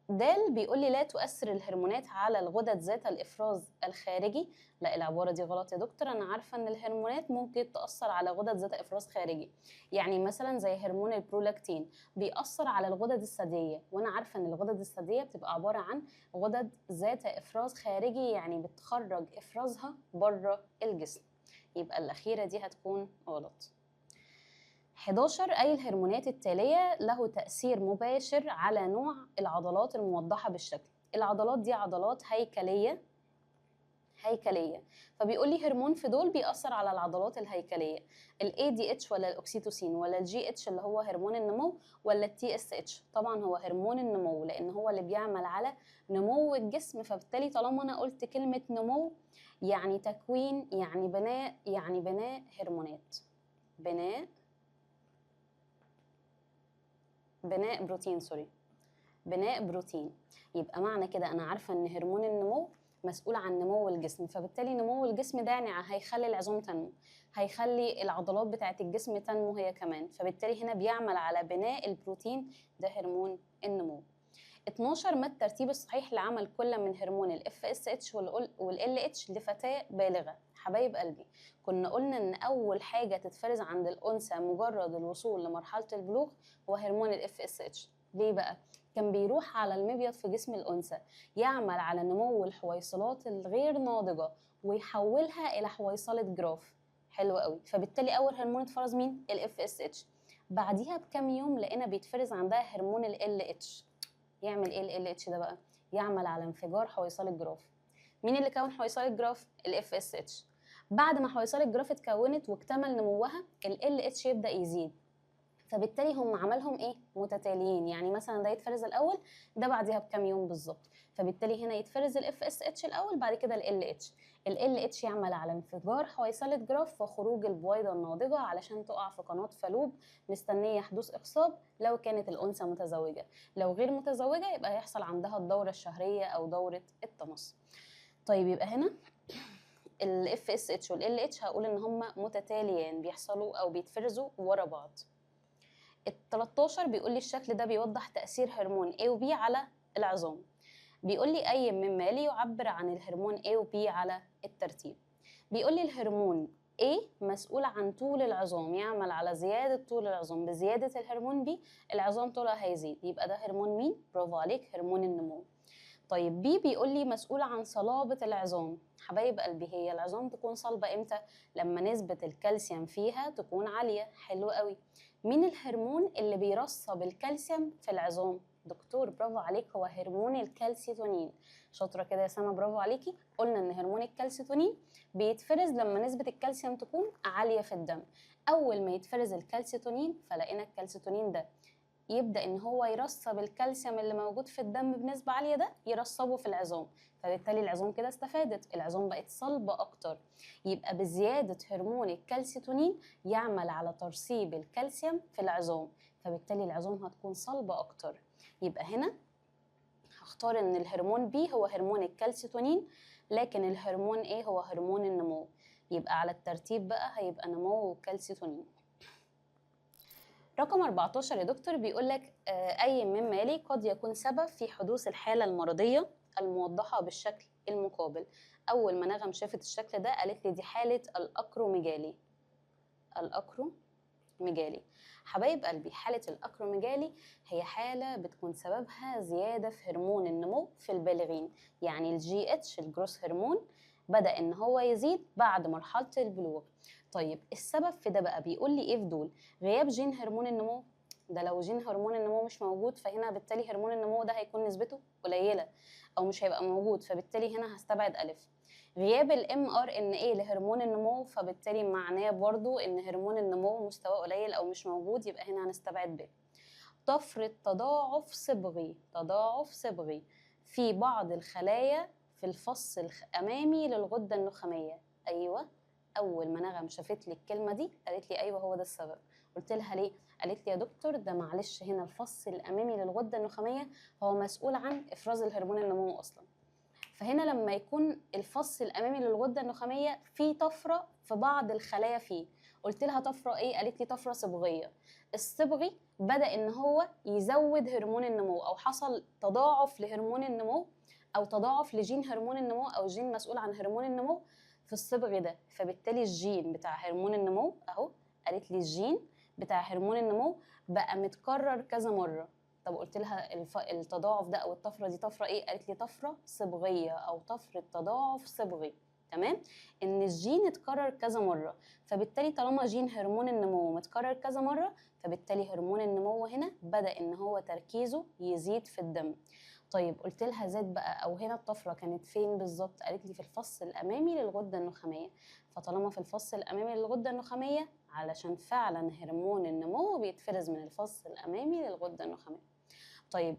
دال بيقول لي لا تؤثر الهرمونات على الغدد ذات الإفراز الخارجي. لا العبارة دي غلط يا دكتور، أنا عارفة إن الهرمونات ممكن تأثر على غدد ذات إفراز خارجي. يعني مثلا زي هرمون البرولاكتين بيأثر على الغدد الثديية، وأنا عارفة إن الغدد الثديية بتبقى عبارة عن غدد ذات إفراز خارجي، يعني بتخرج إفرازها بره الجسم. يبقى الأخيرة دي هتكون غلط. 11 أي الهرمونات التالية له تأثير مباشر على نوع العضلات الموضحة بالشكل؟ العضلات دي عضلات هيكلية. فبيقول لي هرمون في دول بيأثر على العضلات الهيكلية، ال ADH ولا الأكسيتوسين ولا ال GH اللي هو هرمون النمو ولا ال TSH؟ طبعا هو هرمون النمو لأن هو اللي بيعمل على نمو الجسم. فبالتالي طالما أنا قلت كلمة نمو يعني تكوين يعني بناء، يعني بناء هرمونات، بناء بروتين. يبقى معنى كده أنا عارفة إن هرمون النمو مسؤول عن نمو الجسم، فبالتالي نمو الجسم ده يعني هيخلي العظام تنمو، هيخلي العضلات بتاعه الجسم تنمو هي كمان، فبالتالي هنا بيعمل على بناء البروتين، ده هرمون النمو. 12 ما الترتيب الصحيح لعمل كل من هرمون ال FSH وال LH لفتاة بالغة؟ حبايب قلبي، كنا قلنا إن أول حاجة تتفرز عند الأنثى مجرد الوصول لمرحلة البلوغ هو هرمون ال FSH. ليه بقى؟ كان بيروح على المبيض في جسم الأنثى، يعمل على نمو الحويصلات الغير ناضجة ويحولها إلى حويصلة جراف. حلو قوي. فبالتالي أول هرمون اتفرز مين؟ ال FSH. بعديها بكام يوم لقينا بيتفرز عندها هرمون ال LH. يعمل ايه ال LH ده بقى؟ يعمل على انفجار حويصلة جراف. مين اللي كون حويصلة جراف؟ ال FSH. بعد ما حويصلة جراف اتكونت واكتمل نموها، ال LH يبدأ يزيد، فبالتالي هم عملهم ايه؟ متتاليين، يعني مثلا ده يتفرز الاول، ده بعدها بكام يوم بالظبط، فبالتالي هنا يتفرز ال FSH الاول، بعد كده ال LH. ال LH يعمل على انفجار حويصلة جراف وخروج البويضة الناضجة علشان تقع في قناة فالوب مستنية حدوث إخصاب لو كانت الأنثى متزوجة. لو غير متزوجة يبقى هيحصل عندها الدورة الشهرية أو دورة التمص. طيب يبقى هنا ال FSH وال LH هقول إن هم متتاليين، بيحصلوا أو بيتفرزوا ورا بعض. ال 13 بيقول لي الشكل ده بيوضح تأثير هرمون A و B على العظام. بيقول لي أي مما يلي يعبر عن الهرمون A و B على الترتيب. بيقول لي الهرمون A مسؤول عن طول العظام، يعمل على زيادة طول العظام. بزيادة الهرمون B العظام طولها هيزيد، يبقى ده هرمون مين؟ برافو عليك، هرمون النمو. طيب بي بيقول لي مسؤول عن صلابة العظام. حبايب قلبي، هي العظام تكون صلبة امتى؟ لما نسبة الكالسيوم فيها تكون عالية. حلو قوي. مين الهرمون اللي بيرصب الكالسيوم في العظام؟ دكتور برافو عليك، هو هرمون الكالسيتونين. شاطرة كده يا سما، برافو عليكي. قلنا ان هرمون الكالسيتونين بيتفرز لما نسبة الكالسيوم تكون عالية في الدم. اول ما يتفرز الكالسيتونين فلقينا الكالسيتونين ده يبدأ إن هو يرسب الكالسيوم اللي موجود في الدم بنسبة عالية، ده يرسبه في العظام، فبالتالي العظام كده استفادت، العظام بقت صلبة أكتر. يبقى بزيادة هرمون الكالسيتونين يعمل على ترسيب الكالسيوم في العظام، فبالتالي العظام هتكون صلبة أكتر. يبقى هنا هختار إن الهرمون B هو هرمون الكالسيتونين، لكن الهرمون A هو هرمون النمو. يبقى على الترتيب بقى هيبقى نمو وكالسيتونين. رقم 14 يا دكتور بيقول لك أي مما يلي قد يكون سبب في حدوث الحالة المرضية الموضحة بالشكل المقابل. أول ما نغم شافت الشكل ده قالت لي دي حالة الأكروميجالي. الأكروميجالي. حبايب قلبي، حالة الأكروميجالي هي حالة بتكون سببها زيادة في هرمون النمو في البالغين، يعني الجي اتش الجروس هرمون بدأ إن هو يزيد بعد مرحلة البلوغ. طيب السبب في ده بقى بيقول لي إيه في دول؟ غياب جين هرمون النمو. ده لو جين هرمون النمو مش موجود فهنا بالتالي هرمون النمو ده هيكون نسبته قليلة أو مش هيبقى موجود، فبالتالي هنا هستبعد ألف. غياب ال mRNA لهرمون النمو فبالتالي معناه برضو إن هرمون النمو مستواه قليل أو مش موجود، يبقى هنا هنستبعد ب. طفرة تضاعف صبغي في بعض الخلايا في الفص الأمامي للغدة النخامية. أيوة، أول ما نغم شافت لي الكلمة دي قالت لي أيوة هو ده السبب. قلت لها ليه؟ قالت لي يا دكتور ده معلش هنا الفص الأمامي للغدة النخامية هو مسؤول عن إفراز الهرمون النمو أصلا، فهنا لما يكون الفص الامامي للغده النخاميه في طفره في بعض الخلايا فيه. قلت لها طفره ايه؟ قالت لي طفره صبغيه. الصبغي بدا ان هو يزود هرمون النمو او حصل تضاعف لهرمون النمو او تضاعف لجين هرمون النمو او جين مسؤول عن هرمون النمو في الصبغ ده، فبالتالي الجين بتاع هرمون النمو اهو، قالت لي الجين بتاع هرمون النمو بقى متكرر كذا مره. طب قلت لها التضاعف ده او الطفره دي طفره ايه؟ قالت لي طفره صبغيه او طفره تضاعف صبغي. تمام، ان الجين اتكرر كذا مره، فبالتالي طالما جين هرمون النمو متكرر كذا مره فبالتالي هرمون النمو هنا بدا ان هو تركيزه يزيد في الدم. طيب قلت لها زاد بقى او هنا الطفره كانت فين بالظبط؟ قالت لي في الفص الامامي للغده النخاميه. فطالما في الفص الامامي للغده النخاميه علشان فعلا هرمون النمو بيتفرز من الفص الامامي للغده النخاميه. طيب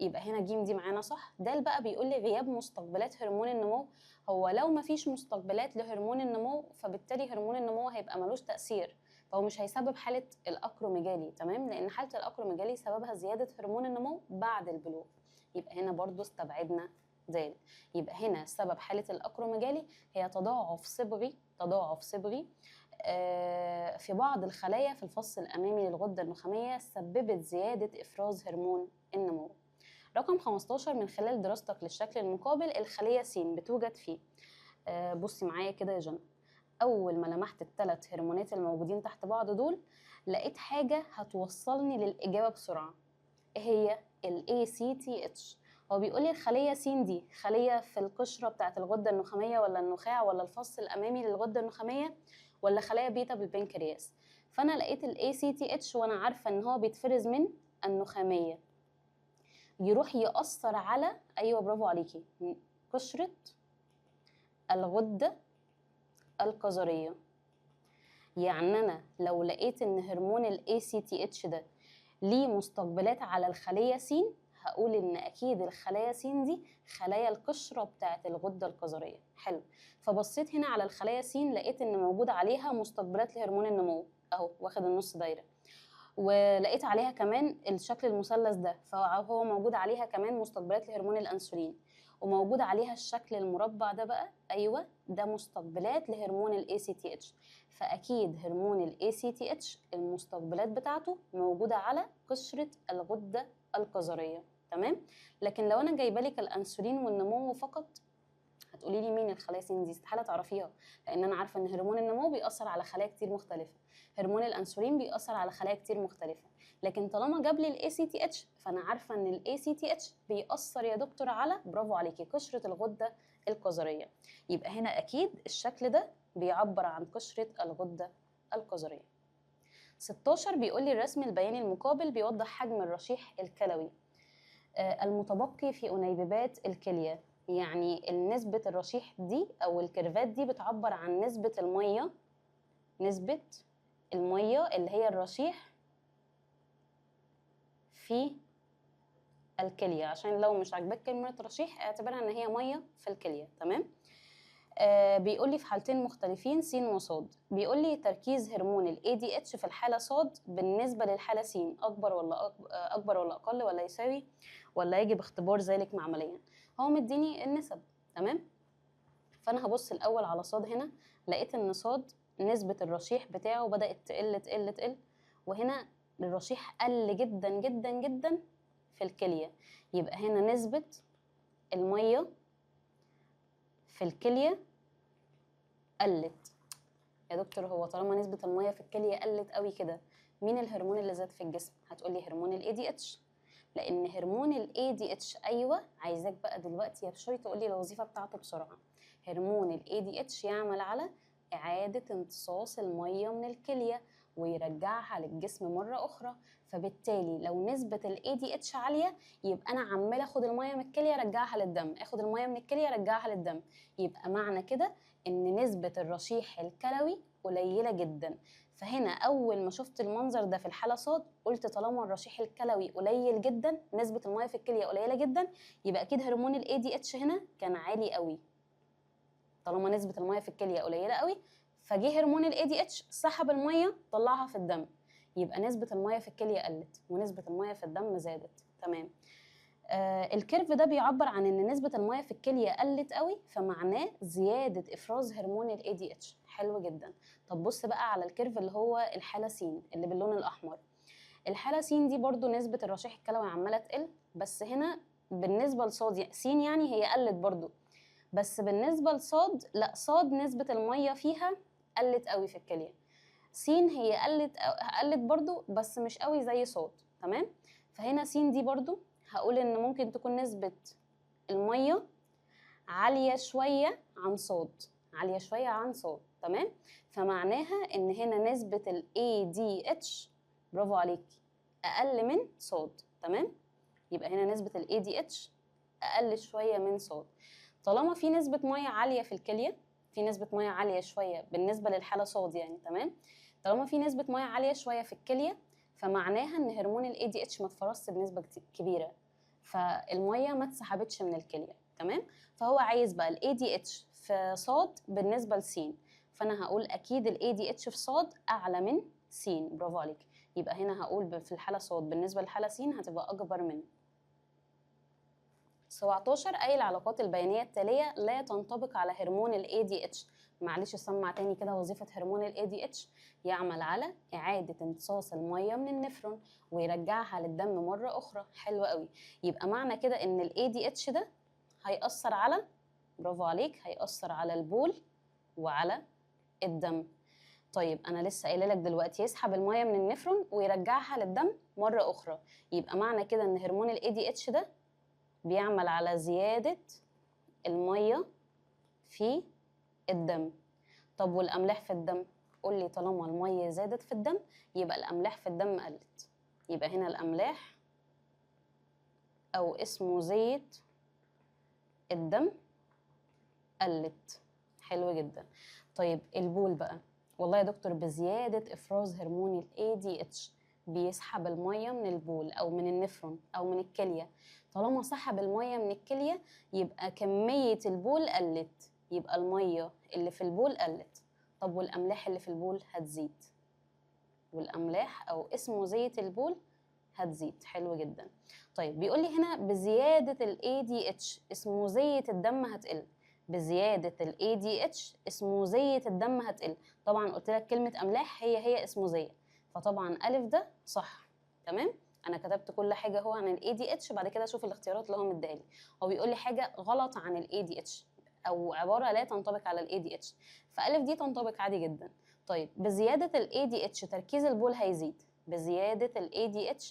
يبقى هنا جيم دي معانا صح. دال بقى بيقول لي غياب مستقبلات هرمون النمو. هو لو ما فيش مستقبلات لهرمون النمو فبالتالي هرمون النمو هيبقى ملوش تأثير، فهو مش هيسبب حالة الأكروميجالي. تمام، لأن حالة الأكروميجالي سببها زيادة هرمون النمو بعد البلوغ. يبقى هنا برضو استبعدنا د. يبقى هنا سبب حالة الأكروميجالي هي تضاعف صبغي في بعض الخلايا في الفص الأمامي للغدة النخامية سببت زيادة إفراز هرمون النمو. رقم 15 من خلال دراستك للشكل المقابل الخلية س بتوجد فيه. بصي معايا كده يا جنى، أول ما لمحت الثلاث هرمونات الموجودين تحت بعض دول لقيت حاجة هتوصلني للإجابة بسرعة. إيه هي؟ ال ACTH. هو بيقول لي الخلية س دي خلية في القشرة بتاعة الغدة النخامية ولا النخاع ولا الفص الأمامي للغدة النخامية ولا خلايا بيتا بالبنكرياس. فأنا لقيت ال ACTH وأنا عارفة إن هو بيتفرز من النخامية، يروح يأثر على، أيوة برافو عليكي، قشرة الغدة القذرية. يعني أنا لو لقيت إن هرمون ال ACTH ده ليه مستقبلات على الخلية س، هقول إن أكيد الخلايا س دي خلايا القشرة بتاعة الغدة القذرية. حلو، فبصيت هنا على الخلايا س لقيت إن موجود عليها مستقبلات لهرمون النمو أهو واخد النص دايرة، ولقيت عليها كمان الشكل المثلث ده، فهو موجود عليها كمان مستقبلات لهرمون الأنسولين، وموجود عليها الشكل المربع ده بقى، أيوة ده مستقبلات لهرمون ال ACTH. فأكيد هرمون ال ACTH المستقبلات بتاعته موجودة على قشرة الغدة القذرية. تمام. لكن لو أنا جايبة لك الأنسولين والنمو فقط هتقولي لي مين الخلايا س دي؟ استحالة تعرفيها، لأن أنا عارفة إن هرمون النمو بيأثر على خلايا كتير مختلفة، هرمون الأنسولين بيأثر على خلايا كتير مختلفة، لكن طالما جاب لي ال ACTH فأنا عارفة إن ال ACTH بيأثر يا دكتور على، برافو عليكي، قشرة الغدة القذرية. يبقى هنا أكيد الشكل ده بيعبر عن قشرة الغدة القذرية. 16 بيقول لي الرسم البياني المقابل بيوضح حجم الرشيح الكلوي المتبقي في أنيبيبات الكلية. يعني نسبة الرشيح دي أو الكيرفات دي بتعبر عن نسبة المية اللي هي الرشيح في الكلية، عشان لو مش عاجباك كلمة رشيح اعتبرها ان هي مية في الكلية. تمام. بيقول لي في حالتين مختلفين س وصاد، بيقول لي تركيز هرمون ال ADH في الحالة صاد بالنسبة للحالة س أكبر ولا أقل ولا يساوي ولا يجب اختبار ذلك معمليا. هو مديني النسب. تمام. فأنا هبص الأول على صاد، هنا لقيت إن صاد نسبة الرشيح بتاعه بدأت تقل، وهنا الرشيح قل جدا جدا جدا في الكلية. يبقى هنا نسبة المية في الكلية قلت. يا دكتور هو طالما نسبة المية في الكلية قلت قوي كده، مين الهرمون اللي زاد في الجسم؟ هتقولي هرمون ال ADH، لأن هرمون ال ADH، أيوة عايزاك بقى دلوقتي يا بشوي تقولي الوظيفة بتاعته بسرعة. هرمون ال ADH يعمل على إعادة امتصاص المية من الكلية ويرجعها للجسم مرة أخرى. فبالتالي لو نسبة ال ADH عالية يبقى أنا عمال أخد المية من الكلية أرجعها للدم، أخد المية من الكلية أرجعها للدم، يبقى معنى كده إن نسبة الرشيح الكلوي قليلة جدا. فهنا أول ما شفت المنظر ده في الحالة صاد قلت طالما الرشيح الكلوي قليل جدا، نسبة المية في الكلية قليلة جدا، يبقى أكيد هرمون ال ADH هنا كان عالي قوي. طالما نسبة المية في الكلية قليلة قوي فجه هرمون ال ADH سحب المية طلعها في الدم، يبقى نسبة المية في الكلية قلت ونسبة المية في الدم زادت. تمام. الكيرف ده بيعبر عن ان نسبة المية في الكلية قلت قوي، فمعناه زيادة افراز هرمون ال ADH. حلو جدا. طب بص بقى على الكيرف اللي هو الحالة س اللي باللون الاحمر. الحالة س دي برضو نسبة الرشيح الكلوي عمالة تقل، بس هنا بالنسبة لصاد س يعني هي قلت برضو، بس بالنسبة لصاد لا، صاد نسبة المية فيها قلت قوي في الكلية. س هي قلت برضو بس مش قوي زي صاد. تمام. فهنا س دي برضو هقول ان ممكن تكون نسبة المية عالية شوية عن صاد، تمام. فمعناها ان هنا نسبة ال ADH، برافو عليكي، اقل من صاد. تمام. يبقى هنا نسبة ال ADH اقل شوية من صاد. طالما في نسبة مية عالية في الكلية، في نسبة مية عالية شوية بالنسبة للحالة صاد يعني. تمام. طالما في نسبة مية عالية شوية في الكلية فمعناها ان هرمون ال ADH ما اتفرزش بنسبة كبيرة، فالمية ما اتسحبتش من الكلية. تمام. فهو عايز بقى ال ADH في صاد بالنسبة لسين، فانا هقول اكيد ال ADH في صاد اعلى من سين. برافو عليك. يبقى هنا هقول في الحالة صاد بالنسبة للحالة سين هتبقى اكبر من. 17 أي العلاقات البيانية التالية لا تنطبق على هرمون ال ADH. معلش سمع تاني كده. وظيفة هرمون ال ADH يعمل على إعادة امتصاص المية من النفرون ويرجعها للدم مرة أخرى. حلو قوي. يبقى معنى كده إن ال ADH ده هيأثر على، برافو عليك، هيأثر على البول وعلى الدم. طيب أنا لسه قايله لك دلوقتي يسحب المية من النفرون ويرجعها للدم مرة أخرى. يبقى معنى كده إن هرمون ال ADH ده بيعمل على زيادة المية في الدم. طب والأملاح في الدم؟ قولي طالما المية زادت في الدم يبقى الأملاح في الدم قلت. يبقى هنا الأملاح أو اسمه زيت الدم قلت. حلو جدا. طيب البول بقى، والله يا دكتور بزيادة إفراز هرمون ال ADH بيسحب المية من البول أو من النفرون أو من الكلية. طالما سحب المية من الكلية يبقى كمية البول قلت، يبقى المية اللي في البول قلت. طب والأملاح اللي في البول هتزيد، والأملاح أو اسمه زيت البول هتزيد. حلو جدا. طيب بيقول لي هنا بزيادة ال ADH اسمه زيت الدم هتقل. بزيادة ال ADH اسمه زيت الدم هتقل. طبعا قلت لك كلمة أملاح هي اسمه زيت، فطبعا ألف ده صح. تمام. أنا كتبت كل حاجة هو عن ال ADH، بعد كده أشوف الاختيارات اللي هو مديها لي. هو بيقول لي حاجة غلط عن ال ADH أو عبارة لا تنطبق على ال ADH، فألف دي تنطبق عادي جدا. طيب بزيادة ال ADH تركيز البول هيزيد. بزيادة ال ADH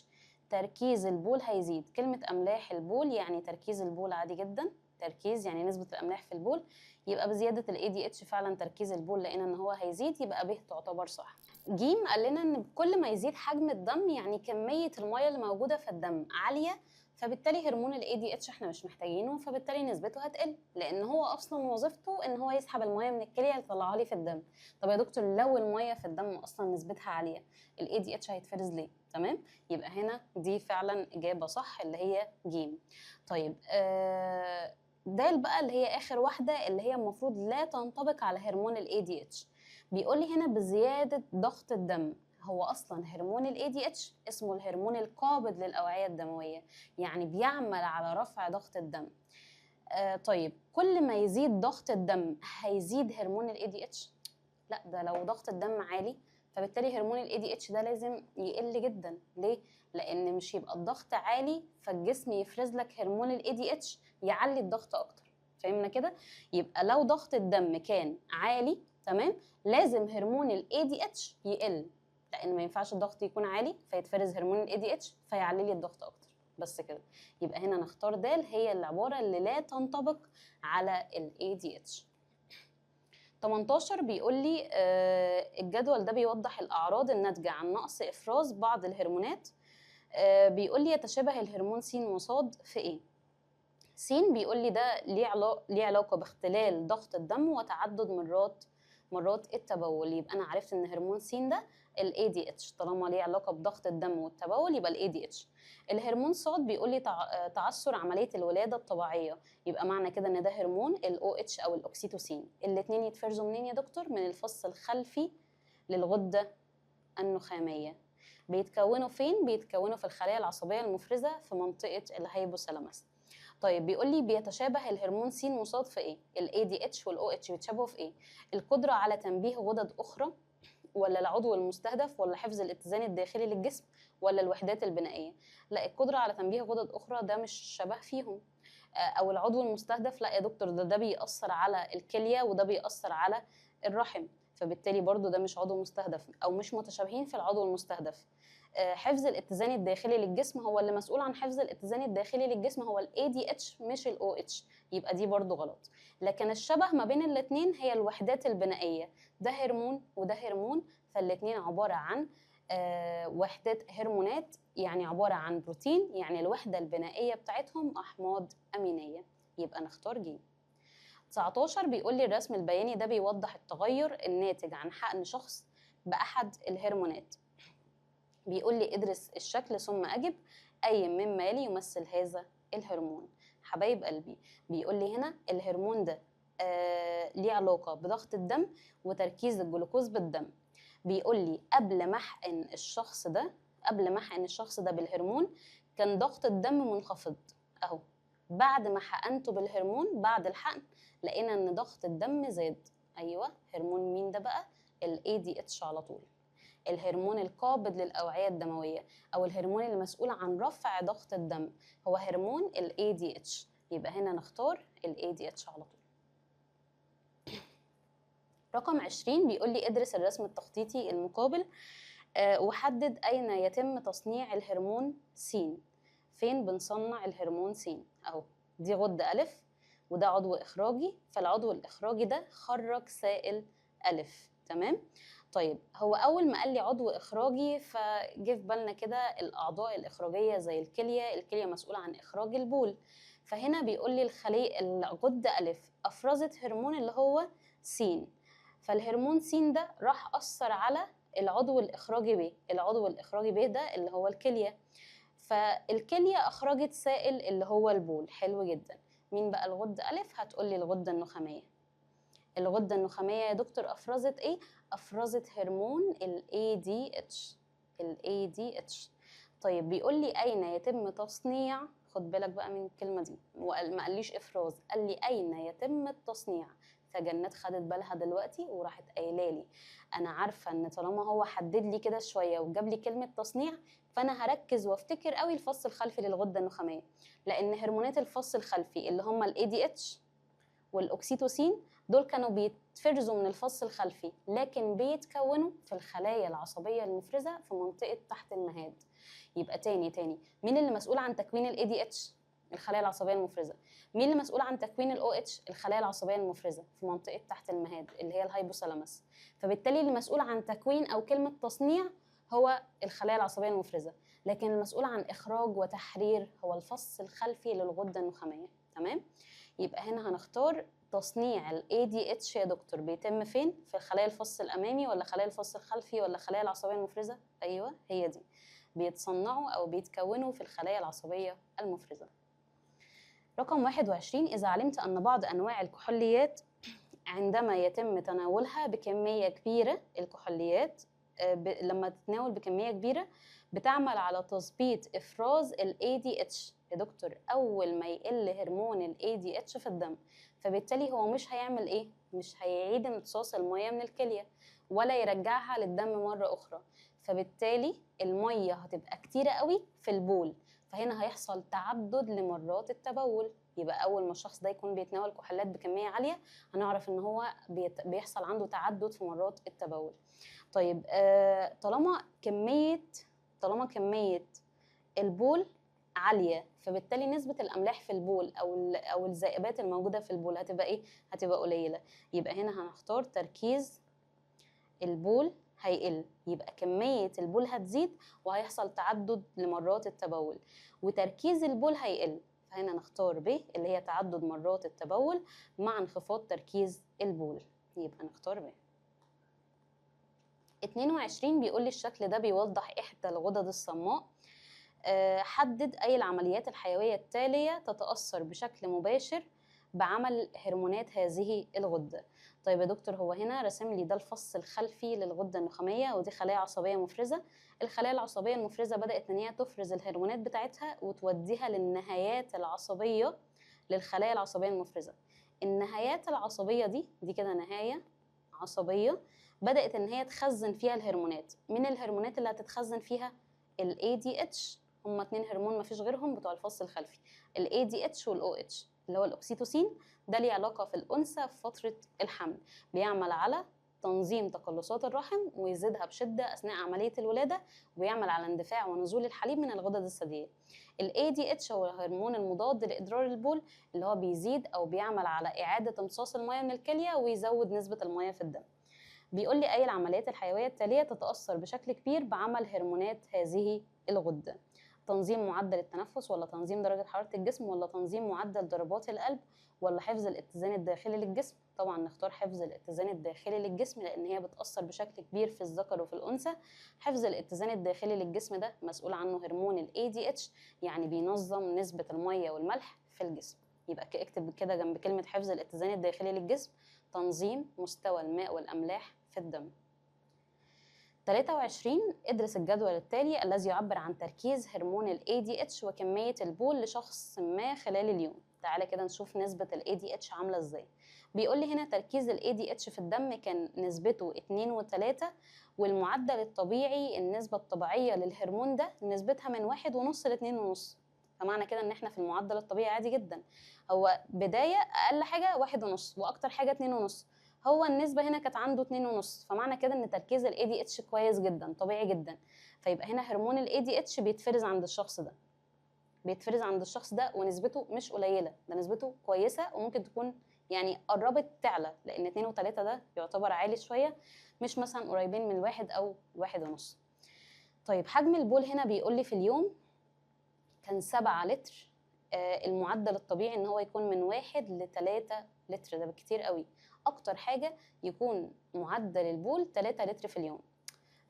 تركيز البول هيزيد. كلمة أملاح البول يعني تركيز البول عادي جدا، تركيز يعني نسبة الأملاح في البول. يبقى بزيادة ال ADH فعلا تركيز البول لقينا إن هو هيزيد، يبقى ب تعتبر صح. جيم قال لنا إن كل ما يزيد حجم الدم يعني كمية المية اللي موجودة في الدم عالية، فبالتالي هرمون ال ADH احنا مش محتاجينه، فبالتالي نسبته هتقل، لأن هو أصلا وظيفته إن هو يسحب المية من الكلية اللي يطلعها لي في الدم. طب يا دكتور لو المية في الدم أصلا نسبتها عالية ال ADH هيتفرز ليه؟ تمام. يبقى هنا دي فعلا إجابة صح اللي هي جيم. طيب دال بقى اللي هي آخر واحدة اللي هي المفروض لا تنطبق على هرمون ال ADH. بيقول لي هنا بزيادة ضغط الدم. هو أصلا هرمون ال ADH اسمه الهرمون القابض للأوعية الدموية، يعني بيعمل على رفع ضغط الدم. طيب كل ما يزيد ضغط الدم هيزيد هرمون ال ADH؟ لا، ده لو ضغط الدم عالي فبالتالي هرمون ال ADH ده لازم يقل جدا. ليه؟ لأن مش يبقى الضغط عالي فالجسم يفرز لك هرمون ال ADH يعلي الضغط أكتر. فهمنا كده؟ يبقى لو ضغط الدم كان عالي تمام لازم هرمون ال ADH يقل، لأن ما ينفعش الضغط يكون عالي فيتفرز هرمون ال ADH فيعلي لي الضغط أكتر. بس كده. يبقى هنا نختار د هي العبارة اللي لا تنطبق على ال ADH. 18 بيقول لي الجدول ده بيوضح الأعراض الناتجة عن نقص إفراز بعض الهرمونات. بيقول لي يتشابه الهرمون س وصاد في إيه؟ س بيقول لي ده ليه علاقة باختلال ضغط الدم وتعدد مرات التبول. يبقى أنا عرفت إن هرمون س ده ال ADH، طالما ليه علاقة بضغط الدم والتبول يبقى ال ADH. الهرمون صاد بيقول لي تعثر عملية الولادة الطبيعية، يبقى معنى كده إن ده هرمون ال OH أو الأكسيتوسين. الاتنين يتفرزوا منين يا دكتور؟ من الفص الخلفي للغدة النخامية. بيتكونوا فين؟ بيتكونوا في الخلايا العصبية المفرزة في منطقة الهيبوثالاموس. طيب بيقول لي بيتشابه الهرمون س وصاد في ايه؟ ال ADH وال OH بيتشابهوا في ايه؟ القدرة على تنبيه غدد أخرى، ولا العضو المستهدف، ولا حفظ الاتزان الداخلي للجسم، ولا الوحدات البنائية؟ لا، القدرة على تنبيه غدد أخرى ده مش شبه فيهم. أو العضو المستهدف لا يا دكتور، ده بيأثر على الكلية وده بيأثر على الرحم، فبالتالي برضو ده مش عضو مستهدف أو مش متشابهين في العضو المستهدف. حفظ الاتزان الداخلي للجسم، هو اللي مسؤول عن حفظ الاتزان الداخلي للجسم هو ال ADH مش ال OH، يبقى دي برضو غلط. لكن الشبه ما بين الاتنين هي الوحدات البنائية، ده هرمون وده هرمون، فالاتنين عبارة عن وحدات هرمونات، يعني عبارة عن بروتين، يعني الوحدة البنائية بتاعتهم أحماض أمينية. يبقى نختار ج. 19 بيقول لي الرسم البياني ده بيوضح التغير الناتج عن حقن شخص بأحد الهرمونات. بيقول لي ادرس الشكل ثم أجب أي مما يلي يمثل هذا الهرمون. حبايب قلبي، بيقول لي هنا الهرمون ده ليه علاقة بضغط الدم وتركيز الجلوكوز بالدم. بيقول لي قبل ما احقن الشخص ده بالهرمون كان ضغط الدم منخفض اهو، بعد ما حقنته بالهرمون، بعد الحقن لقينا ان ضغط الدم زاد. ايوه، هرمون مين ده بقى؟ ال ADH على طول، الهرمون القابض للأوعية الدموية أو الهرمون المسؤول عن رفع ضغط الدم هو هرمون ال ADH. يبقى هنا نختار ال ADH على طول. رقم 20 بيقول لي ادرس الرسم التخطيطي المقابل وحدد أين يتم تصنيع الهرمون س. فين بنصنع الهرمون س؟ أهو دي غدة ألف وده عضو إخراجي، فالعضو الإخراجي ده خرج سائل ألف. تمام؟ طيب هو أول ما قال لي عضو إخراجي فجه في بالنا كده الأعضاء الإخراجية زي الكلية، الكلية مسؤولة عن إخراج البول. فهنا بيقول لي الغدة ألف أفرزت هرمون اللي هو س، فالهرمون س ده راح أثر على العضو الإخراجي ب، العضو الإخراجي ب ده اللي هو الكلية، فالكلية أخرجت سائل اللي هو البول. حلو جدا. مين بقى الغدة ألف؟ هتقولي الغدة النخامية. الغدة النخامية يا دكتور أفرزت إيه؟ أفرزت هرمون ال ADH. ال ADH. طيب بيقول لي أين يتم تصنيع، خد بالك بقى من الكلمة دي، ما قاليش إفراز، قال لي أين يتم التصنيع. فجنات خدت بالها دلوقتي وراحت قايله لي أنا عارفة إن طالما هو حدد لي كده شوية وجاب لي كلمة تصنيع فأنا هركز وافتكر قوي الفص الخلفي للغدة النخامية، لأن هرمونات الفص الخلفي اللي هم ال ADH والأكسيتوسين دول كانوا بيتفرزوا من الفص الخلفي لكن بيتكونوا في الخلايا العصبية المفرزة في منطقة تحت المهاد. يبقى تاني مين اللي مسؤول عن تكوين ال ADH؟ الخلايا العصبية المفرزة. مين اللي مسؤول عن تكوين ال OH؟ الخلايا العصبية المفرزة في منطقة تحت المهاد اللي هي الهايبوثالاموس. فبالتالي اللي مسؤول عن تكوين أو كلمة تصنيع هو الخلايا العصبية المفرزة، لكن المسؤول عن إخراج وتحرير هو الفص الخلفي للغدة النخامية. تمام؟ يبقى هنا هنختار تصنيع ال ADH يا دكتور بيتم فين؟ في خلايا الفص الأمامي ولا خلايا الفص الخلفي ولا خلايا العصبية المفرزة؟ أيوة هي دي، بيتصنعوا أو بيتكونوا في الخلايا العصبية المفرزة. رقم 21 إذا علمت أن بعض أنواع الكحوليات عندما يتم تناولها بكمية كبيرة، الكحوليات لما تتناول بكمية كبيرة بتعمل على تظبيط إفراز ال ADH يا دكتور أول ما يقل هرمون ال ADH في الدم، فبالتالي هو مش هيعمل إيه؟ مش هيعيد امتصاص المياه من الكلية ولا يرجعها للدم مرة أخرى، فبالتالي المية هتبقى كتيرة قوي في البول، فهنا هيحصل تعدد لمرات التبول. يبقى أول ما الشخص ده يكون بيتناول كحولات بكمية عالية هنعرف إن هو بيحصل عنده تعدد في مرات التبول. طيب طالما كمية البول عالية فبالتالي نسبة الأملاح في البول أو الذائبات الموجودة في البول هتبقى إيه؟ هتبقى قليلة. يبقى هنا هنختار تركيز البول هيقل، يبقى كمية البول هتزيد وهيحصل تعدد لمرات التبول، وتركيز البول هيقل، فهنا نختار ب اللي هي تعدد مرات التبول مع انخفاض تركيز البول، يبقى نختار ب. 22 بيقول لي الشكل ده بيوضح إحدى الغدد الصماء. حدد أي العمليات الحيوية التالية تتأثر بشكل مباشر بعمل هرمونات هذه الغدة. طيب يا دكتور هو هنا رسم لي ده الفص الخلفي للغدة النخامية ودي خلايا عصبية مفرزة. الخلايا العصبية المفرزة بدأت إن هي تفرز الهرمونات بتاعتها وتوديها للنهايات العصبية للخلايا العصبية المفرزة. النهايات العصبية دي كده نهاية عصبية بدأت إن هي تخزن فيها الهرمونات. من الهرمونات اللي هتتخزن فيها ال ADH، هما 2 هرمون مفيش غيرهم بتوع الفص الخلفي، ال ADH وال OH اللي هو الأكسيتوسين. ده ليه علاقة في الأنثى في فترة الحمل، بيعمل على تنظيم تقلصات الرحم ويزيدها بشدة أثناء عملية الولادة ويعمل على اندفاع ونزول الحليب من الغدد الثديية. ال ADH هو الهرمون المضاد لإدرار البول اللي هو بيزيد أو بيعمل على إعادة امتصاص المياه من الكلية ويزود نسبة المياه في الدم. بيقول لي أي العمليات الحيوية التالية تتأثر بشكل كبير بعمل هرمونات هذه الغدة؟ تنظيم معدل التنفس ولا تنظيم درجة حرارة الجسم ولا تنظيم معدل ضربات القلب ولا حفظ الاتزان الداخلي للجسم؟ طبعا نختار حفظ الاتزان الداخلي للجسم لأن هي بتأثر بشكل كبير في الذكر وفي الأنثى. حفظ الاتزان الداخلي للجسم ده مسؤول عنه هرمون ال ADH، يعني بينظم نسبة المية والملح في الجسم. يبقى اكتب كده جنب كلمة حفظ الاتزان الداخلي للجسم تنظيم مستوى الماء والأملاح في الدم. 23 ادرس الجدول التالي الذي يعبر عن تركيز هرمون ال ADH وكمية البول لشخص ما خلال اليوم. تعالى كده نشوف نسبة ال ADH عاملة ازاي. بيقول لي هنا تركيز ال ADH في الدم كان نسبته 2 و3، والمعدل الطبيعي النسبة الطبيعية للهرمون ده نسبتها من 1.5 ل2.5. فمعنى كده ان احنا في المعدل الطبيعي عادي جدا. هو بداية اقل حاجة 1.5 واكتر حاجة 2.5. هو النسبة هنا كانت عنده 2.5، فمعنى كده ان تركيز ال ADH كويس جدا طبيعي جدا. فيبقى هنا هرمون ال ADH بيتفرز عند الشخص ده، بيتفرز عند الشخص ده ونسبته مش قليلة، ده نسبته كويسة وممكن تكون يعني قربت تعلى، لان 2 و3 ده يعتبر عالي شوية، مش مثلا قريبين من 1 أو 1.5. طيب حجم البول هنا بيقول لي في اليوم كان 7 لتر. المعدل الطبيعي ان هو يكون من 1 ل3 لتر، ده بكتير قوي. اكتر حاجة يكون معدل البول 3 لتر في اليوم.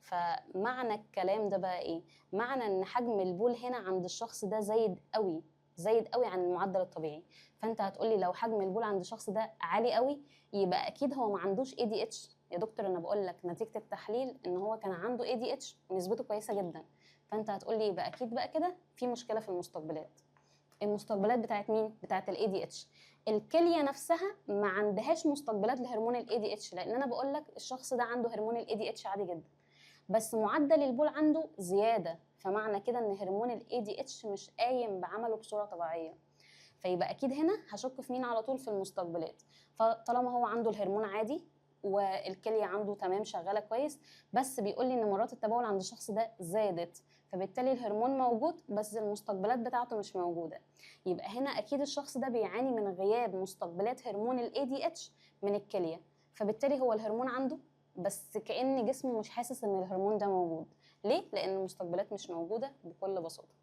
فمعنى الكلام ده بقى ايه؟ معنى ان حجم البول هنا عند الشخص ده زايد قوي، زايد قوي عن المعدل الطبيعي. فانت هتقولي لو حجم البول عند الشخص ده عالي قوي يبقى اكيد هو ما عندوش ADH. يا دكتور انا بقول لك نتيجة التحليل ان هو كان عنده ADH ونسبته كويسة جدا. فانت هتقولي يبقى اكيد بقى كده في مشكلة في المستقبلات. المستقبلات بتاعت مين؟ بتاعت ال ADH. الكلية نفسها ما عندهاش مستقبلات لهرمون ال ADH، لان انا بقول لك الشخص ده عنده هرمون ال ADH عادي جدا، بس معدل البول عنده زيادة، فمعنى كده ان هرمون ال ADH مش قايم بعمله بصورة طبيعية. فيبقى اكيد هنا هشك في مين على طول؟ في المستقبلات. فطالما هو عنده الهرمون عادي والكلية عنده تمام شغالة كويس، بس بيقول لي ان مرات التبول عند الشخص ده زادت، فبالتالي الهرمون موجود بس المستقبلات بتاعته مش موجودة. يبقى هنا اكيد الشخص ده بيعاني من غياب مستقبلات هرمون ال ADH من الكلية، فبالتالي هو الهرمون عنده بس كأن جسمه مش حاسس ان الهرمون ده موجود. ليه؟ لان المستقبلات مش موجودة بكل بساطة.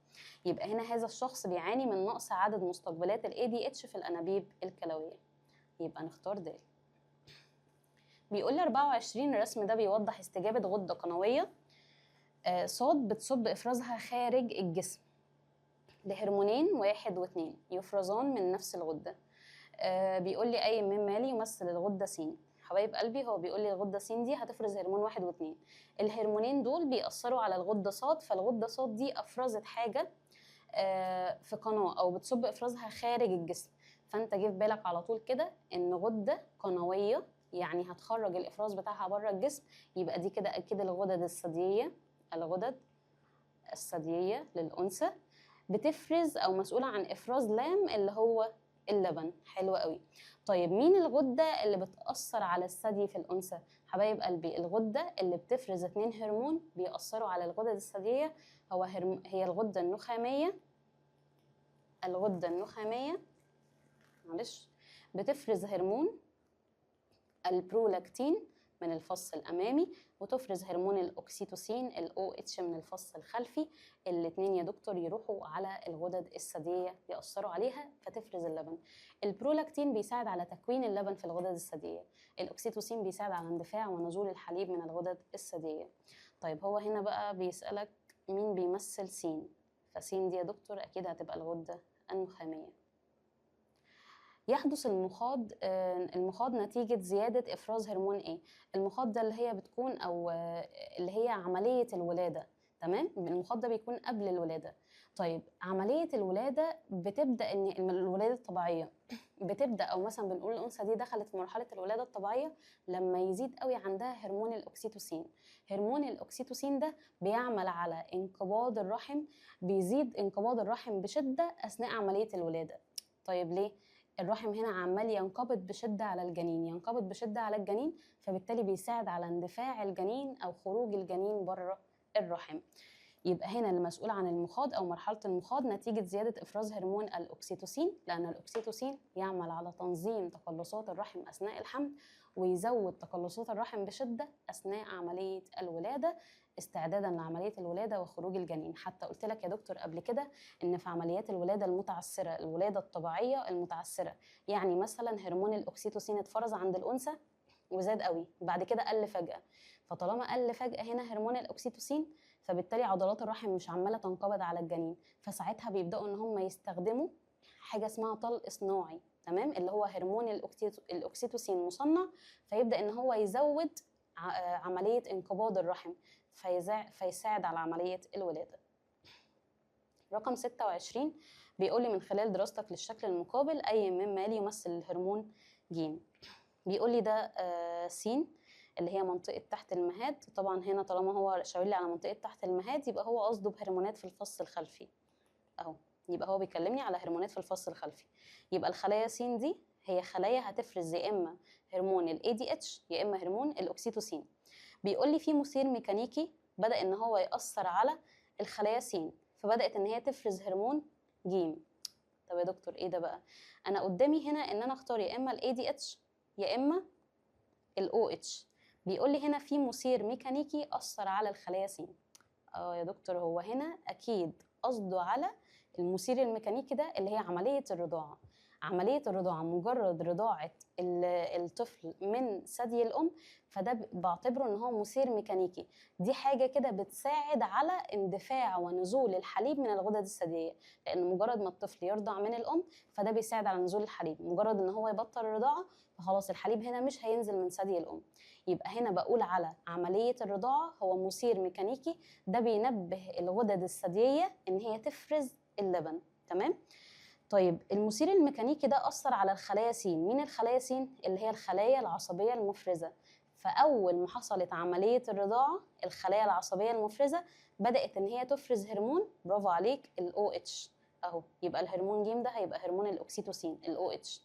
يبقى هنا هذا الشخص بيعاني من نقص عدد مستقبلات ال ADH في الأنابيب الكلوية. يبقى نختار د. بيقول لي 24 الرسم ده بيوضح استجابة غدة قنوية صاد بتصب إفرازها خارج الجسم لهرمونين 1 و2 يفرزان من نفس الغدة. بيقول لي أي مما يلي يمثل الغدة س. حبايب قلبي هو بيقول لي الغدة س دي هتفرز هرمون 1 و2. الهرمونين دول بيأثروا على الغدة ص، فالغدة ص دي أفرزت حاجة في قناة أو بتصب إفرازها خارج الجسم. فأنت جه في بالك على طول كده إن غدة قنوية يعني هتخرج الإفراز بتاعها بره الجسم، يبقى دي كده أكيد الغدد الثديية. الغدد الثديية للأنثى بتفرز أو مسؤولة عن إفراز لام اللي هو اللبن. حلو قوي. طيب مين الغدة اللي بتأثر على الثدي في الأنثى؟ حبايب قلبي الغدة اللي بتفرز 2 هرمون بيأثروا على الغدد الثديية هي الغدة النخامية. الغدة النخامية معلش بتفرز هرمون البرولاكتين من الفص الأمامي، وتفرز هرمون الأكسيتوسين OH من الفص الخلفي. الاتنين يا دكتور يروحوا على الغدد الثديية يأثروا عليها فتفرز اللبن. البرولاكتين بيساعد على تكوين اللبن في الغدد الثديية، الأكسيتوسين بيساعد على اندفاع ونزول الحليب من الغدد الثديية. طيب هو هنا بقى بيسألك مين بيمثل س، فس دي يا دكتور أكيد هتبقى الغدة النخامية. يحدث المخاض نتيجة زيادة إفراز هرمون إيه؟ المخاض ده اللي هي بتكون أو اللي هي عملية الولادة، تمام؟ المخاض ده بيكون قبل الولادة. طيب عملية الولادة بتبدأ إن الولادة الطبيعية بتبدأ أو مثلا بنقول الأنثى دي دخلت في مرحلة الولادة الطبيعية لما يزيد قوي عندها هرمون الأكسيتوسين. هرمون الأكسيتوسين ده بيعمل على انقباض الرحم، بيزيد انقباض الرحم بشدة أثناء عملية الولادة. طيب ليه؟ الرحم هنا عمال ينقبض بشدة على الجنين، ينقبض بشدة على الجنين، فبالتالي بيساعد على اندفاع الجنين أو خروج الجنين بره الرحم. يبقى هنا المسؤول عن المخاض أو مرحلة المخاض نتيجة زيادة إفراز هرمون الأكسيتوسين، لأن الأكسيتوسين يعمل على تنظيم تقلصات الرحم أثناء الحمل ويزود تقلصات الرحم بشدة أثناء عملية الولادة استعدادا لعملية الولادة وخروج الجنين. حتى قلت لك يا دكتور قبل كده إن في عمليات الولادة المتعسرة، الولادة الطبيعية المتعسرة، يعني مثلا هرمون الأكسيتوسين اتفرز عند الأنثى وزاد قوي بعد كده قل فجأة، فطالما قل فجأة هنا هرمون الأكسيتوسين فبالتالي عضلات الرحم مش عمالة تنقبض على الجنين، فساعتها بيبدأوا إن هم يستخدموا حاجة اسمها طلق صناعي، تمام؟ اللي هو هرمون الأكسيتوسين مصنع، فيبدأ إن هو يزود عملية انقباض الرحم فيساعد على عملية الولادة. رقم 26 بيقول لي من خلال دراستك للشكل المقابل أي مما يلي يمثل الهرمون ج. بيقول لي ده س اللي هي منطقة تحت المهاد. طبعا هنا طالما هو شاور لي على منطقة تحت المهاد يبقى هو قصده بهرمونات في الفص الخلفي اهو، يبقى هو بيكلمني على هرمونات في الفص الخلفي. يبقى الخلايا س دي هي خلايا هتفرز يا اما هرمون ال ADH يا اما هرمون الاكسيتوسين. بيقول لي في مثير ميكانيكي بدأ ان هو يأثر على الخلايا س فبدأت ان هي تفرز هرمون ج. طب يا دكتور ايه ده بقى؟ انا قدامي هنا ان انا اختار يا اما ال ADH يا اما ال OH. بيقول لي هنا في مثير ميكانيكي أثر على الخلايا س. يا دكتور هو هنا اكيد قصده على المثير الميكانيكي ده اللي هي عملية الرضاعة. عملية الرضاعة مجرد رضاعة الطفل من ثدي الأم فده بعتبره إن هو مثير ميكانيكي. دي حاجة كده بتساعد على اندفاع ونزول الحليب من الغدد الثديية، لأن مجرد ما الطفل يرضع من الأم فده بيساعد على نزول الحليب. مجرد إن هو يبطل الرضاعة فخلاص الحليب هنا مش هينزل من ثدي الأم. يبقى هنا بقول على عملية الرضاعة هو مثير ميكانيكي، ده بينبه الغدد الثديية إن هي تفرز اللبن. تمام؟ طيب المثير الميكانيكي ده أثر على الخلايا س. مين الخلايا س؟ اللي هي الخلايا العصبية المفرزة. فأول ما حصلت عملية الرضاعة الخلايا العصبية المفرزة بدأت إن هي تفرز هرمون، برافو عليك، ال OH أهو. يبقى الهرمون ج ده هيبقى هرمون الأكسيتوسين ال OH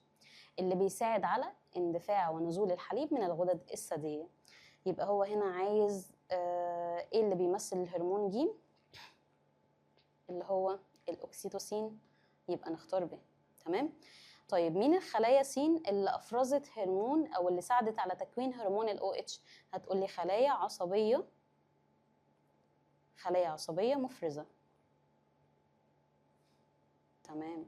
اللي بيساعد على اندفاع ونزول الحليب من الغدد الثديية. يبقى هو هنا عايز ايه اللي بيمثل الهرمون ج؟ اللي هو الأكسيتوسين، يبقى نختار ب. تمام؟ طيب مين الخلايا س اللي أفرزت هرمون أو اللي ساعدت على تكوين هرمون ال OH؟ هتقولي خلايا عصبية، خلايا عصبية مفرزة. تمام.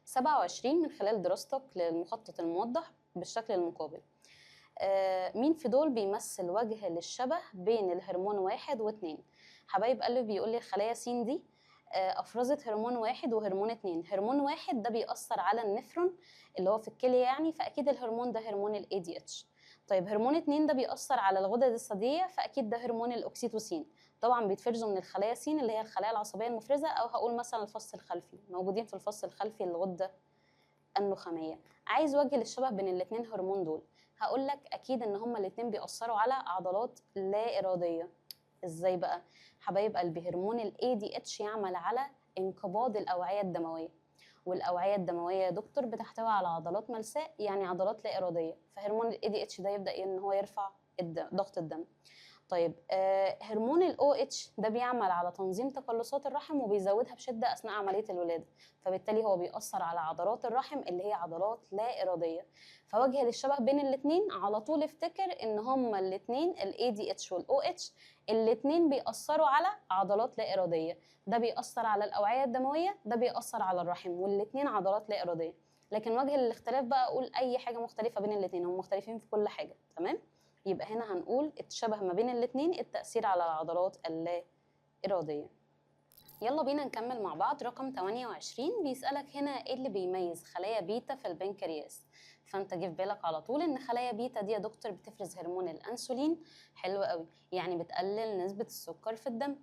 27 من خلال دراستك للمخطط الموضح بالشكل المقابل مين في دول بيمثل وجه للشبه بين الهرمون 1 و2؟ حبايب قلبي بيقول لي الخلايا س دي افرزت هرمون 1 وهرمون 2. هرمون 1 ده بيأثر على النفرون اللي هو في الكليه يعني، فاكيد الهرمون ده هرمون ال ADH. طيب هرمون 2 ده بيأثر على الغدد الثدييه فاكيد ده هرمون الاكسيتوسين. طبعا بيتفرزوا من الخلايا س اللي هي الخلايا العصبيه المفرزه، او هقول مثلا الفص الخلفي، موجودين في الفص الخلفي للغده النخاميه. عايز وجه للشبه بين الاثنين هرمون دول، هقول لك اكيد ان هما الاثنين بيأثروا على عضلات لا اراديه. ازاي بقى؟ حبايب قلبي هرمون ال ADH يعمل على انقباض الاوعيه الدمويه، والاوعيه الدمويه يا دكتور بتحتوي على عضلات ملساء يعني عضلات لا اراديه، فهرمون ال ADH ده يبدا ان هو يرفع ضغط الدم. طيب هرمون ال OH ده بيعمل على تنظيم تقلصات الرحم وبيزودها بشدة أثناء عملية الولادة، فبالتالي هو بيأثر على عضلات الرحم اللي هي عضلات لا إرادية. فوجه للشبه بين الاتنين على طول افتكر إن هما الاتنين ال ADH وال OH الاتنين بيأثروا على عضلات لا إرادية، ده بيأثر على الأوعية الدموية، ده بيأثر على الرحم، والاتنين عضلات لا إرادية. لكن وجه الاختلاف بقى أقول أي حاجة مختلفة بين الاتنين، هم مختلفين في كل حاجة. تمام؟ يبقى هنا هنقول التشابه ما بين الاثنين التأثير على العضلات اللا إرادية. يلا بينا نكمل مع بعض. رقم 28 بيسألك هنا ايه اللي بيميز خلايا بيتا في البنكرياس؟ فانت جه في بالك على طول ان خلايا بيتا دي يا دكتور بتفرز هرمون الانسولين. حلو قوي، يعني بتقلل نسبة السكر في الدم.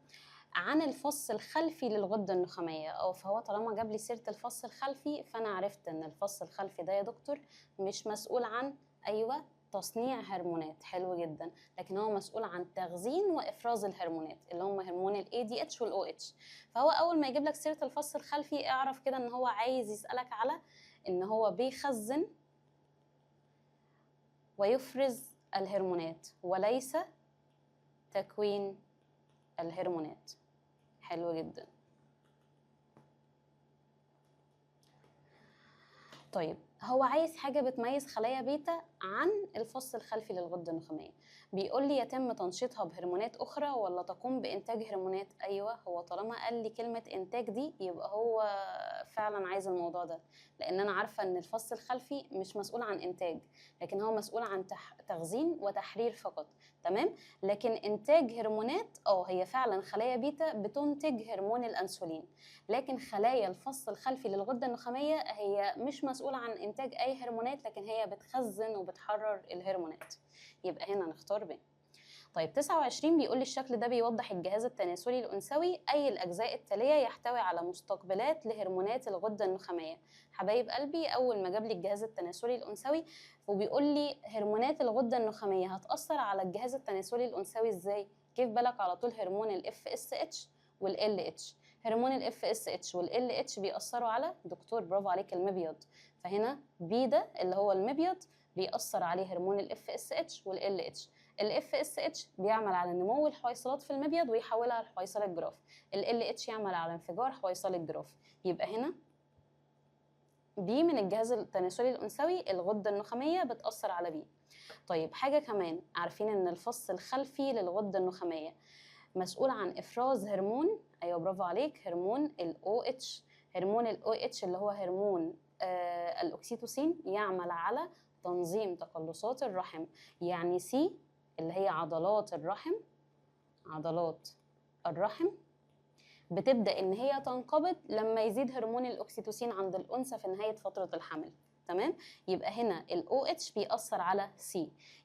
عن الفص الخلفي للغدة النخامية، فهو طالما جاب لي سيرة الفص الخلفي فانا عرفت ان الفص الخلفي ده يا دكتور مش مسؤول عن تصنيع هرمونات. حلو جدا، لكن هو مسؤول عن تخزين وافراز الهرمونات اللي هم هرمون ال ADH وال OH. فهو اول ما يجيب لك سيره الفص الخلفي اعرف كده ان هو عايز يسالك على ان هو بيخزن ويفرز الهرمونات وليس تكوين الهرمونات. حلو جدا. طيب هو عايز حاجة بتميز خلايا بيتا عن الفص الخلفي للغدة النخامية. بيقول لي يتم تنشيطها بهرمونات أخرى ولا تقوم بإنتاج هرمونات؟ أيوة، هو طالما قال لي كلمة إنتاج دي يبقى هو فعلا عايز الموضوع ده، لان انا عارفه ان الفص الخلفي مش مسؤول عن انتاج، لكن هو مسؤول عن تخزين وتحرير فقط. تمام. لكن انتاج هرمونات، هي فعلا خلايا بيتا بتنتج هرمون الانسولين، لكن خلايا الفص الخلفي للغده النخاميه هي مش مسؤوله عن انتاج اي هرمونات، لكن هي بتخزن وبتحرر الهرمونات. يبقى هنا نختار ب. طيب 29 بيقول لي الشكل ده بيوضح الجهاز التناسلي الأنثوي، أي الأجزاء التالية يحتوي على مستقبلات لهرمونات الغدة النخامية. حبايب قلبي، أول ما جاب لي الجهاز التناسلي الأنثوي وبيقول لي هرمونات الغدة النخامية هتأثر على الجهاز التناسلي الأنثوي إزاي؟ كيف بالك على طول هرمون ال FSH وال LH. هرمون ال FSH وال LH بيأثروا على دكتور، برافو عليك، المبيض. فهنا بي ده اللي هو المبيض بيأثر عليه هرمون ال FSH وال LH. ال FSH بيعمل على نمو الحويصلات في المبيض ويحولها لحويصلة جراف. ال LH يعمل على انفجار حويصلة جراف. يبقى هنا بي من الجهاز التناسلي الأنثوي، الغدة النخامية بتأثر على بي. طيب حاجة كمان، عارفين إن الفص الخلفي للغدة النخامية مسؤول عن إفراز هرمون، أيوة برافو عليك، هرمون ال OH. هرمون ال OH اللي هو هرمون الأكسيتوسين، يعمل على تنظيم تقلصات الرحم. يعني سي اللي هي عضلات الرحم، عضلات الرحم بتبدأ إن هي تنقبض لما يزيد هرمون الأكسيتوسين عند الأنثى في نهاية فترة الحمل. تمام. يبقى هنا ال OH بيأثر على C.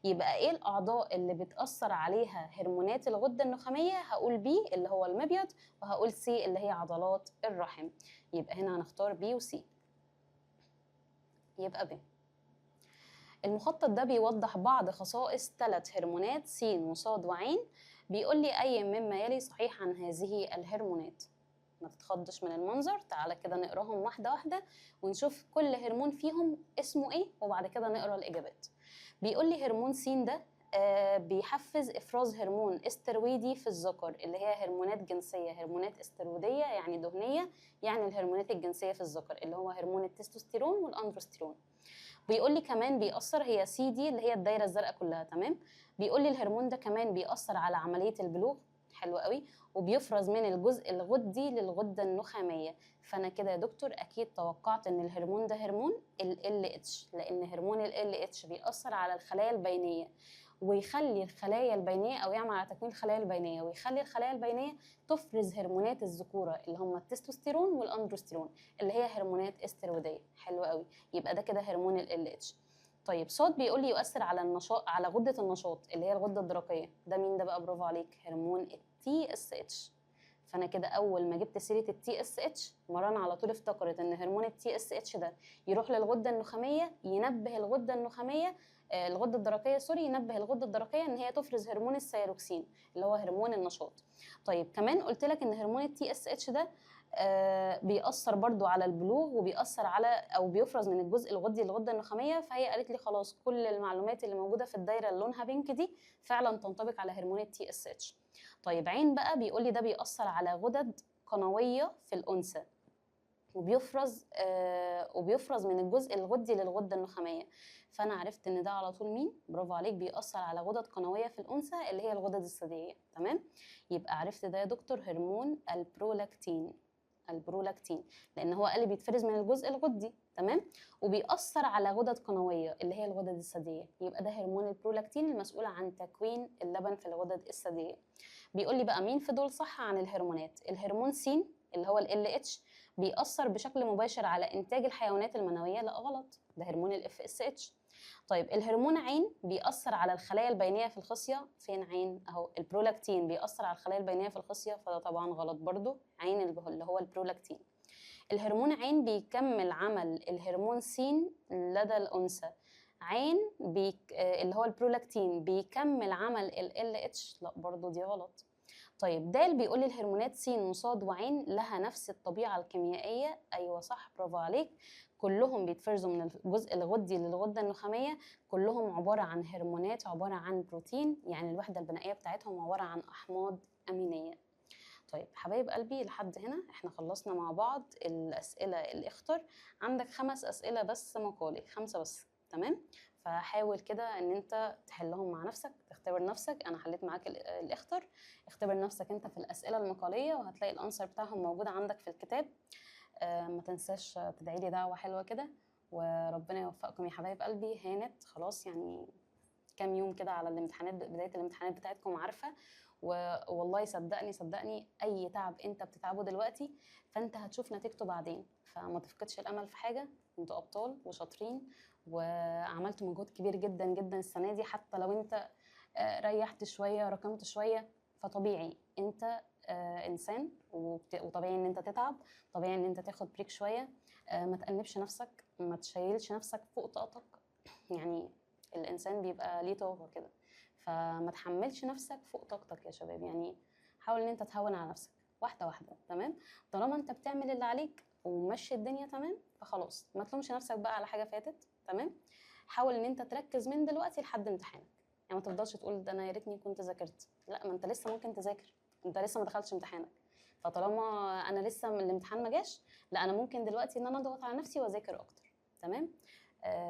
يبقى إيه الأعضاء اللي بتأثر عليها هرمونات الغدة النخامية؟ هقول B اللي هو المبيض، وهقول C اللي هي عضلات الرحم. يبقى هنا هنختار B و C. يبقى B. المخطط ده بيوضح بعض خصائص 3 هرمونات س وص وعين. بيقول لي أي مما يلي صحيح عن هذه الهرمونات. ما تتخضش من المنظر، تعالى كده نقراهم واحدة واحدة ونشوف كل هرمون فيهم اسمه ايه، وبعد كده نقرا الإجابات. بيقول لي هرمون س ده بيحفز إفراز هرمون استرويدي في الذكر، اللي هي هرمونات جنسية، هرمونات استرويدية يعني دهنية، يعني الهرمونات الجنسية في الذكر اللي هو هرمون التستوستيرون والأندروستيرون. بيقول لي كمان بيأثر، هي سي دي اللي هي الدايرة الزرقاء كلها. تمام. بيقول لي الهرمون ده كمان بيأثر على عملية البلوغ، حلو قوي، وبيفرز من الجزء الغدي للغدة النخامية. فأنا كده يا دكتور أكيد توقعت إن الهرمون ده هرمون ال LH، لأن هرمون ال LH بيأثر على الخلايا البينية ويخلي الخلايا البينية، أو يعمل على تكوين الخلايا البينية ويخلي الخلايا البينية تفرز هرمونات الذكورة اللي هم التستوستيرون والأندروستيرون اللي هي هرمونات استرويدية. حلو قوي. يبقى ده كده هرمون ال LH. طيب صاد بيقول لي يؤثر على النشاط، على غدة النشاط اللي هي الغدة الدرقية. ده مين ده بقى؟ برافو عليك، هرمون ال TSH. فانا كده اول ما جبت سيره التي اس اتش، مرانا على طول افتكرت ان هرمون التي اس اتش ده يروح للغده النخاميه، ينبه الغده النخاميه، الغده الدرقيه سوري، ينبه الغده الدرقيه ان هي تفرز هرمون الثيروكسين اللي هو هرمون النشاط. طيب كمان قلت لك ان هرمون التي اس اتش ده بيأثر برضو على البلوغ، وبيأثر على او بيفرز من الجزء الغدي للغده النخاميه. فهي قالت لي خلاص كل المعلومات اللي موجوده في الدايره اللي لونها بينك دي فعلا تنطبق على هرمون التي اس اتش. طيب عين بقى بيقول لي ده بيأثر على غدد قنويه في الانثى، وبيفرز من الجزء الغدي للغده النخاميه. فانا عرفت ان ده على طول مين، برافو عليك، بيأثر على غدد قنويه في الانثى اللي هي الغدد الثدييه. تمام. يبقى عرفت ده يا دكتور هرمون البرولاكتين. البرولاكتين لان هو قال لي بيتفرز من الجزء الغدي. تمام. وبيأثر على غدد قنويه اللي هي الغدد الثدييه. يبقى ده هرمون البرولاكتين المسؤول عن تكوين اللبن في الغدد الثدييه. بيقول لي بقى مين في دول صح عن الهرمونات. الهرمون س اللي هو ال LH بيأثر بشكل مباشر على إنتاج الحيوانات المنوية. لا غلط، ده هرمون ال FSH. طيب الهرمون عين بيأثر على الخلايا البينية في الخصية. فين عين؟ أهو البرولاكتين بيأثر على الخلايا البينية في الخصية، فده طبعا غلط برضو، عين اللي هو البرولاكتين. الهرمون عين بيكمل عمل الهرمون س لدى الأنثى. عين اللي هو البرولاكتين بيكمل عمل ال LH. لا برضو دي غلط. طيب دال بيقول لي الهرمونات س وصاد وعين لها نفس الطبيعة الكيميائية. أيوة صح، برافو عليك، كلهم بيتفرزوا من الجزء الغدي للغدة النخامية، كلهم عبارة عن هرمونات، عبارة عن بروتين، يعني الوحدة البنائية بتاعتهم عبارة عن أحماض أمينية. طيب حبايب قلبي لحد هنا احنا خلصنا مع بعض الأسئلة الإخطر. عندك 5 أسئلة بس مقالي، 5 بس. تمام. فحاول كده ان انت تحلهم مع نفسك، تختبر نفسك. انا حليت معاك الاخطر، اختبر نفسك انت في الاسئله المقاليه وهتلاقي الانسر بتاعهم موجود عندك في الكتاب. ما تنساش تدعي لي دعوة حلوة كده، وربنا يوفقكم يا حبايب قلبي. هانت خلاص يعني كام يوم كده على الامتحانات، بداية الامتحانات بتاعتكم عارفة. والله صدقني أي تعب أنت بتتعبه دلوقتي فأنت هتشوف نتيجته بعدين، فما تفقدش الأمل في حاجة. انتوا أبطال وشاطرين، وعملتوا مجهود كبير جدا جدا السنة دي. حتى لو انت ريحت شوية ركمت شوية، فطبيعي انت انسان، وطبيعي ان انت تتعب، طبيعي ان انت تاخد بريك شويه. ما تأنبش نفسك، ما تشيلش نفسك فوق طاقتك. يعني الانسان بيبقى ليه طاقه كده، فما تحملش نفسك فوق طاقتك يا شباب. يعني حاول ان انت تهون على نفسك واحده واحده، تمام؟ طالما انت بتعمل اللي عليك ومشي الدنيا تمام، فخلاص ما تلومش نفسك بقى على حاجه فاتت، تمام؟ حاول ان انت تركز من دلوقتي لحد امتحانك. يعني ما تفضلش تقول ده انا يا ريتني كنت ذاكرت، لا، ما انت لسه ممكن تذاكر، انت لسه ما دخلتش امتحانك. فطالما انا لسه من الامتحان ما جاش، لا، انا ممكن دلوقتي ان انا اضغط على نفسي واذاكر اكتر، تمام؟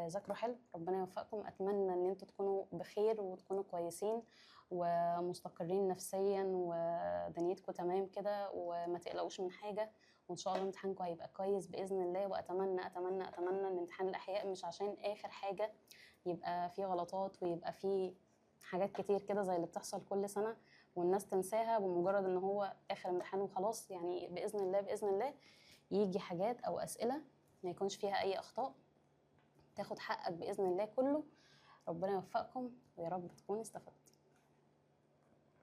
ذاكروا حلو، ربنا يوفقكم. اتمنى ان انتوا تكونوا بخير وتكونوا كويسين ومستقرين نفسيا ودنيتكم تمام كده، وما تقلقوش من حاجه، وان شاء الله امتحانكم هيبقى كويس باذن الله. واتمنى ان امتحان الاحياء مش عشان اخر حاجه يبقى فيه غلطات ويبقى فيه حاجات كتير كده زي اللي بتحصل كل سنه والناس تنساها بمجرد ان هو اخر امتحان وخلاص. يعني باذن الله يجي حاجات او اسئله ما يكونش فيها اي اخطاء، تاخد حقك باذن الله كله. ربنا يوفقكم ويا رب تكونوا استفدتوا.